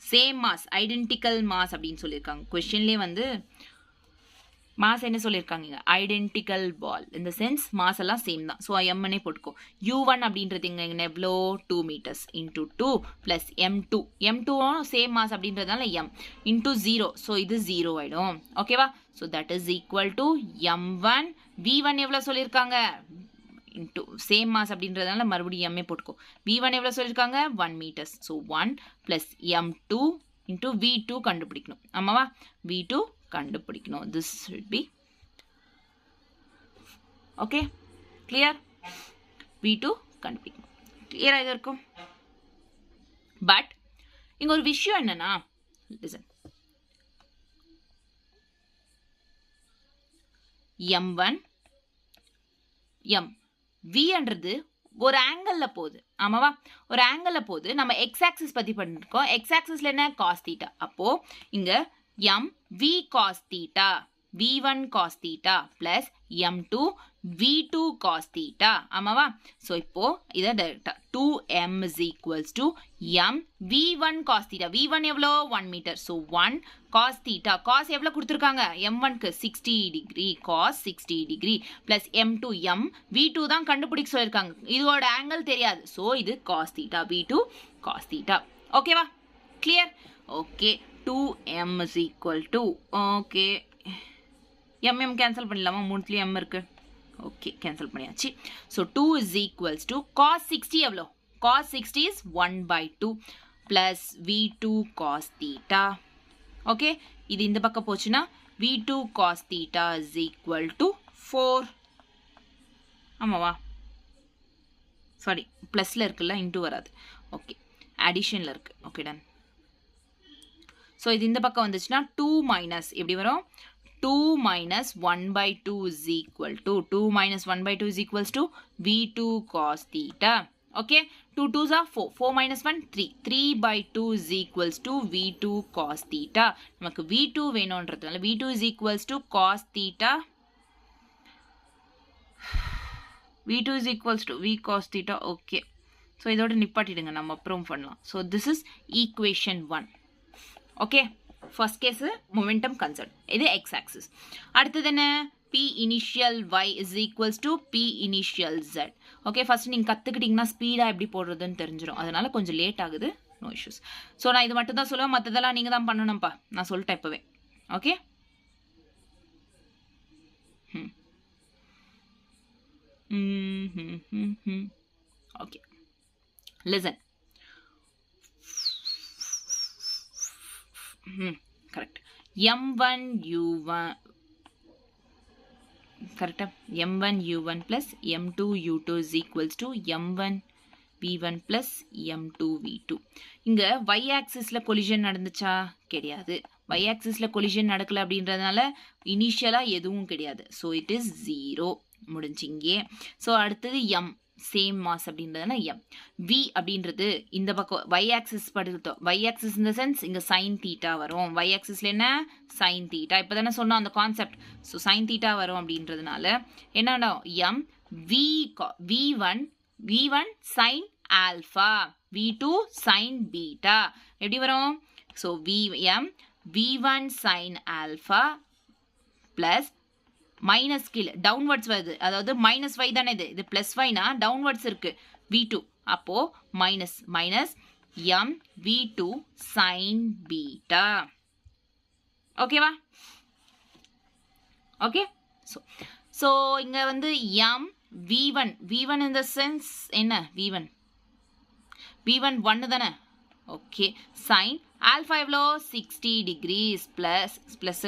same mass, identical mass அப்படின்னு சொல்லியிருக்காங்க. கொஸ்டின்லேயே வந்து mass என்ன சொல்லியிருக்காங்க? ஐடென்டிக்கல் பால், இந்த சென்ஸ் மாஸ் எல்லாம் சேம் தான். ஸோ எம்னே போட்டுக்கோ. u1 அப்படின்றது இங்கே எவ்வளோ? 2 meters into 2 plus m2 same mass அப்படின்றதுனால m இன்டூ 0, ஸோ இது 0 ஆகிடும். ஓகேவா? So that is equal to m1 v1 எவ்வளோ சொல்லியிருக்காங்க? இன்டூ சேம் மாஸ் அப்படின்றதுனால மறுபடியும் எம்ஏ போட்டுக்கோ. v1 எவ்வளோ சொல்லியிருக்காங்க? 1 meters, so 1 plus m2 into v2 கண்டுபிடிக்கணும், ஆமாவா? v2 கண்டுபிடிக்கணும். This should be okay, clear? v2 கண்டுபிடிக்கணும். கிளியராக இது இருக்கும். பட் இங்கே ஒரு விஷயம் என்னன்னா, லிசன், m1 m vன்றது ஒரு ஆங்கிளில் போகுது, ஆமாவா? ஒரு ஆங்கிளில் போகுது. நம்ம எக்ஸ் ஆக்சிஸ் பற்றி பண்ணிருக்கோம். எக்ஸ் ஆக்சிஸில் என்ன? Cos theta. அப்போது இங்கே m v cos theta, v1 cos theta plus m2 v2 cos theta, ஆமாவா? ஸோ இப்போ இதை டைரக்டா 2m is equals to m v1 cos theta. v1 எவ்வளோ? 1 meter, so 1 cos theta. cos எவ்வளோ கொடுத்துருக்காங்க? m1க்கு 60 degree, cos 60 degree plus m2 m v2 தான் கண்டுபிடிக்க சொல்லியிருக்காங்க. இதோட ஆங்கிள் தெரியாது, ஸோ இது cos theta, v2 cos theta. ஓகேவா? Clear? Okay, 2m is equal to, okay, m cancel பண்ணலாமா? மூணுத்துலேயும் m இருக்கு. ஓகே, கேன்சல் பண்ணியாச்சு. So 2 is equals to cos 60 எவ்வளோ? cos 60 is 1/2 plus v2 cos theta. Okay, இது இந்த பக்கம் போச்சுன்னா v2 cos theta is equal to 4. ஆமாவா? சாரி, ப்ளஸில் இருக்குல்ல, இன்டூ வராது. ஓகே, அடிஷனில் இருக்கு. Okay, done. ஸோ இது இந்த பக்கம் வந்துச்சுன்னா 2 மைனஸ் எப்படி வரும்? 2 minus 1/2 is equal to 2 minus 1/2 is equals to v2 cos theta. Okay, 2 2s are 4. 4 minus 1 3. 3/2 is equals to v2 cos theta. நமக்கு v2 வேணும்ன்றதுனால v2 is equals to cos theta. v2 is equals to v cos theta. Okay, so இதோட நிப்பாட்டிடுங்க, நம்ம அப்புறம் பண்ணலாம். So this is equation 1. Okay, first case momentum conserve, இது x axis. அடுத்தது என்ன? p initial y is equals to p initial z. Okay, first நீங்கள் கற்றுக்கிட்டிங்கன்னா ஸ்பீடாக எப்படி போடுறதுன்னு தெரிஞ்சிடும். அதனால கொஞ்சம் லேட் ஆகுது, நோ இஷ்யூஸ். ஸோ நான் இது மட்டும் தான் சொல்லுவேன், மற்றதெல்லாம் நீங்கள் தான் பண்ணணும்ப்பா, நான் சொல்லிட்டேன் இப்போவே. Okay, okay, listen. Correct. m1 u1 கரெக்டா, m1 u1 plus m2 u2 is equals to m1 v1 plus m2 v2. இங்க y axisல collision நடந்துச்சா? கிடையாது. y axisல collision நடக்கல அப்படின்றதுனால இனிஷியலா எதுவும் கிடையாது. so it is 0 முடிஞ்சிங்க. so அடுத்தது m சேம் மாஸ் அப்படின்றதுனா m. v அப்படின்றது இந்த பக்கம் y axis படுத்தோம். y axis in the sense இங்க sin theta வரும். y axisல என்ன? sin theta. இப்பதானே சொன்னோம் அந்த கான்செப்ட். so sin theta வரும் அப்படின்றதுனால என்னடா m v1 sin alpha, v2 sin beta. எப்படி வரும்? so v1 sin alpha plus minus கீழே டவுன்வர்ட்ஸ் வருது, அதாவது மைனஸ் y தானே இது பிளஸ் yனா டவுன்வர்ட்ஸ் இருக்கு v2, அப்போ minus m v2 sin beta. ஓகேவா? ஓகே. ஸோ இங்க வந்து m v1 in the sense என்ன? v1 1 தானே? ஓகே. sin alpha எவ்வளோ? 60 degrees plus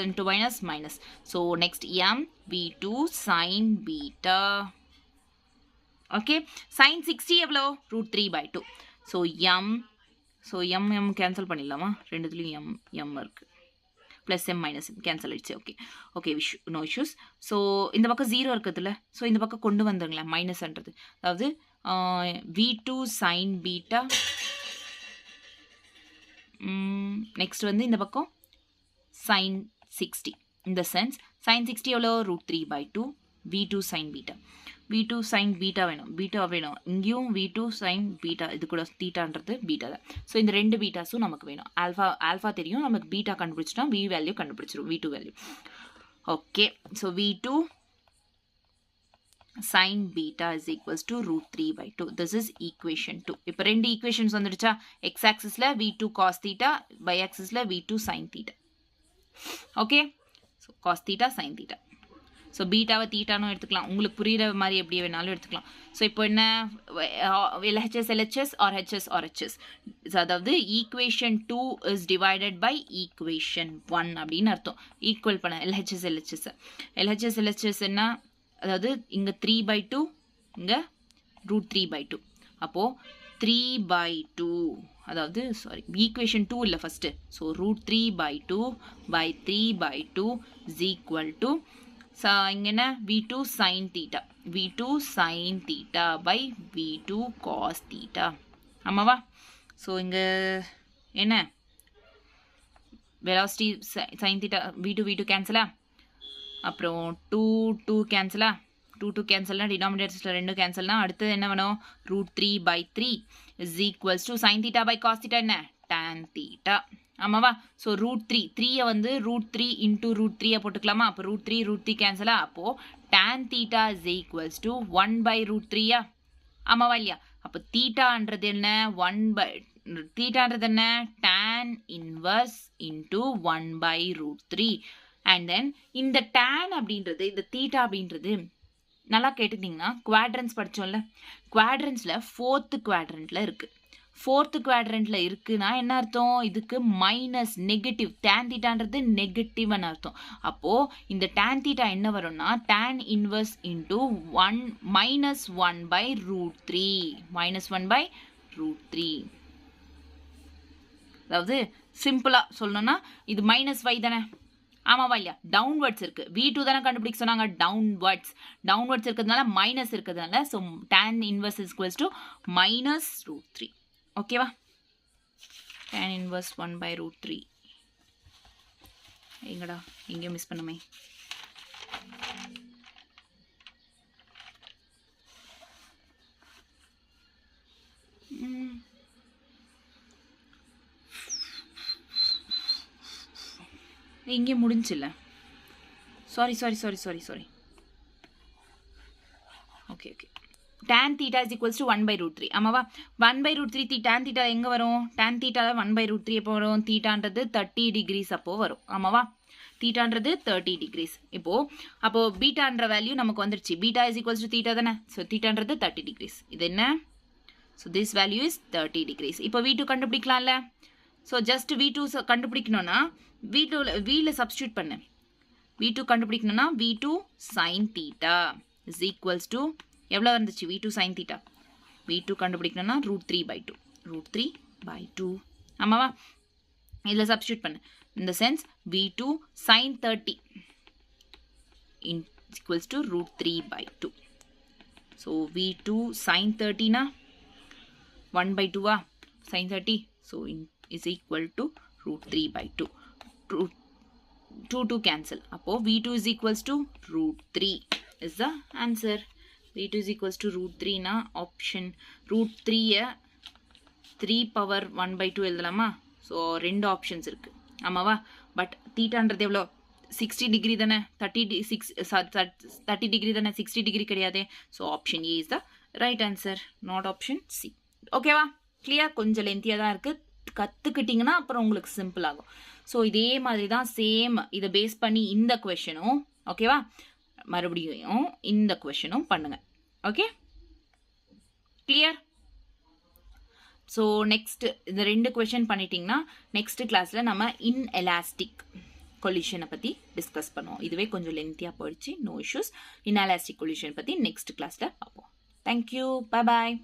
into minus. so next m v2 sin beta. Okay. sin 60 எவ்வளோ? √3/2. so m cancel பண்ணிடலாமா? ரெண்டுத்துலையும் m இருக்கு. plus m minus m cancel ஆயிடுச்சு. Okay no issues. ஸோ இந்த பக்கம் 0 இருக்குதுல்ல, ஸோ இந்த பக்கம் கொண்டு வந்துங்களேன் மைனஸ்ன்றது. அதாவது v2 sin beta. நெக்ஸ்ட் வந்து இந்த பக்கம் sin 60. இந்த சென்ஸ் sin 60 எவ்வளோ? √3/2 v2 sin beta. v2 sin beta வேணும். இங்கேயும் v2 sin beta, இது கூட தீட்டான்றது பீட்டா தான். ஸோ இந்த ரெண்டு பீட்டாஸும் நமக்கு வேணும். ஆல்ஃபா தெரியும், நமக்கு பீட்டா கண்டுபிடிச்சிட்டா v வேல்யூ கண்டுபிடிச்சிரும், v2 value. Okay. So v2 sin beta is equals to √3/2. This is equation 2. இப்போ ரெண்டு ஈக்குவேஷன்ஸ் வந்துடுச்சா? x axisல v2 cos theta, y axisல v2 sin theta. Okay. So cos theta sin theta. So பீட்டாவை தீட்டானும் எடுத்துக்கலாம், உங்களுக்கு புரியுற மாதிரி எப்படி வேணாலும் எடுத்துக்கலாம். ஸோ இப்போ என்ன? LHS or HS. அதாவது equation 2 is divided by equation 1 அப்படின்னு அர்த்தம். ஈக்குவல் பண்ண LHS என்ன? அதாவது இங்க 3/2, இங்க √3/2. அப்போ 3/2, அதாவது சாரி ஈக்குவேஷன் 2 இல்லை first. So √3/2 by 3/2 is equal to இங்க என்ன? v2 sin theta by v2 cos theta. ஆமாவா? ஸோ இங்க என்ன? Velocity sin theta v2 கேன்சலா? அப்புறம் 2 கேன்சலா? 2 கேன்சல்னா டினாமினேட்டர்ஸில் 2 கேன்சல்னா அடுத்தது என்ன வேணும்? √3/3 is equals to sin theta by cos theta என்ன? tan theta. ஆமாவா? ஸோ √3 வந்து √3 into √3 போட்டுக்கலாமா? அப்போ √3 கேன்சலா? அப்போ tan theta is equals to 1/√3. ஆமாவா இல்லையா? அப்போ தீட்டான்றது என்ன? தீட்டான்றது என்ன? tan inverse into 1/√3. and then இந்த tan அப்படின்றது, இந்த தீட்டா அப்படின்றது நல்லா கேட்டுக்கிட்டிங்கன்னா குவாட்ரன்ஸ் படித்தோம்ல, குவாட்ரன்ஸில் 4th குவாட்ரண்ட்டில் இருக்குது. 4th குவாட்ரண்ட்டில் இருக்குன்னா என்ன அர்த்தம்? இதுக்கு மைனஸ் நெகட்டிவ். tan தீட்டான்றது நெகட்டிவ்னு அர்த்தம். அப்போது இந்த tan தீட்டா என்ன வரும்னா tan இன்வர்ஸ் இன்ட்டு -1/√3. அதாவது சிம்பிளாக சொல்லணும்னா இது -y தானே? ஆமாவா இல்லையா? டவுன்வர்ட்ஸ் இருக்கு. v2 தானே கண்டுபிடிக்க சொன்னாங்க. டவுன்வர்ட்ஸ் இருக்கிறதுனால மைனஸ் இருக்கிறதுனால so tan inverse is equals to -√3. ஓகேவா? tan இன்வர்ஸ் 1/√3 எங்கடா? எங்கேயும் மிஸ் பண்ணுமே. இங்கே முடிஞ்சில்ல. Sorry. Okay. tan theta is equals to 1/√3. ஆமாவா? 1/√3 tan theta எங்கே வரும்? tan theta 1/√3 எப்போ வரும்? தீட்டான்றது 30 degrees அப்போ வரும். ஆமாவா? தீட்டான்றது 30 degrees. அப்போ பீட்டான்ற வேல்யூ நமக்கு வந்துருச்சு. Beta is equals to theta தானே? ஸோ தீட்டான்றது 30 degrees. இது என்ன? So this value is 30 degrees. இப்போ v2 கண்டுபிடிக்கலாம்ல. ஸோ ஜஸ்ட் V2 கண்டுபிடிக்கணும்னா V2ல சப்ஸ்டியூட் பண்ணு. V2 கண்டுபிடிக்கணும்னா V2 sin theta is equals to எவ்வளோ வந்துச்சு V2 sin theta? V2 கண்டுபிடிக்கணும்னா √3/2. √3/2 ஆமாவா? இதில் சப்ஸ்டியூட் பண்ணு. இந்த sense V2 sin 30 is equals to √3/2. So V2 sin 30னா 1/2 sin 30. So is equal to √3/2. 2 cancel. அப்போ V2 is equals to √3 is the answer. V2 is equals to √3 na option √3 3 power 1/2 எழுதலாமா? So 2 options இருக்கு ஆமாவா? But தீட்டான்றது எவ்வளோ 60 degree தானே, 30 degree தானே, 60 degree கிடையாது. So option A is the right answer, not option C. ஓகேவா? Clear? கொஞ்சம் லென்த்தியாக தான் இருக்குது, கற்றுக்கிட்டிங்கன்னா அப்புறம் உங்களுக்கு சிம்பிள் ஆகும். ஸோ இதே மாதிரி தான் சேம் இதை பேஸ் பண்ணி இந்த கொஷனும் ஓகேவா, மறுபடியும் இந்த கொஷனும் பண்ணுங்க. Okay clear? ஸோ நெக்ஸ்ட் இந்த 2 கொஷின் பண்ணிட்டீங்கன்னா நெக்ஸ்ட் கிளாஸில் நம்ம இன்எலாஸ்டிக் கொலிஷனை பற்றி டிஸ்கஸ் பண்ணுவோம். இதுவே கொஞ்சம் லென்த்தியாக போயிடுச்சு, நோ இஷ்யூஸ். இன்எலாஸ்டிக் கொலிஷன் பற்றி நெக்ஸ்ட் கிளாஸில் பார்ப்போம். Thank you, bye bye.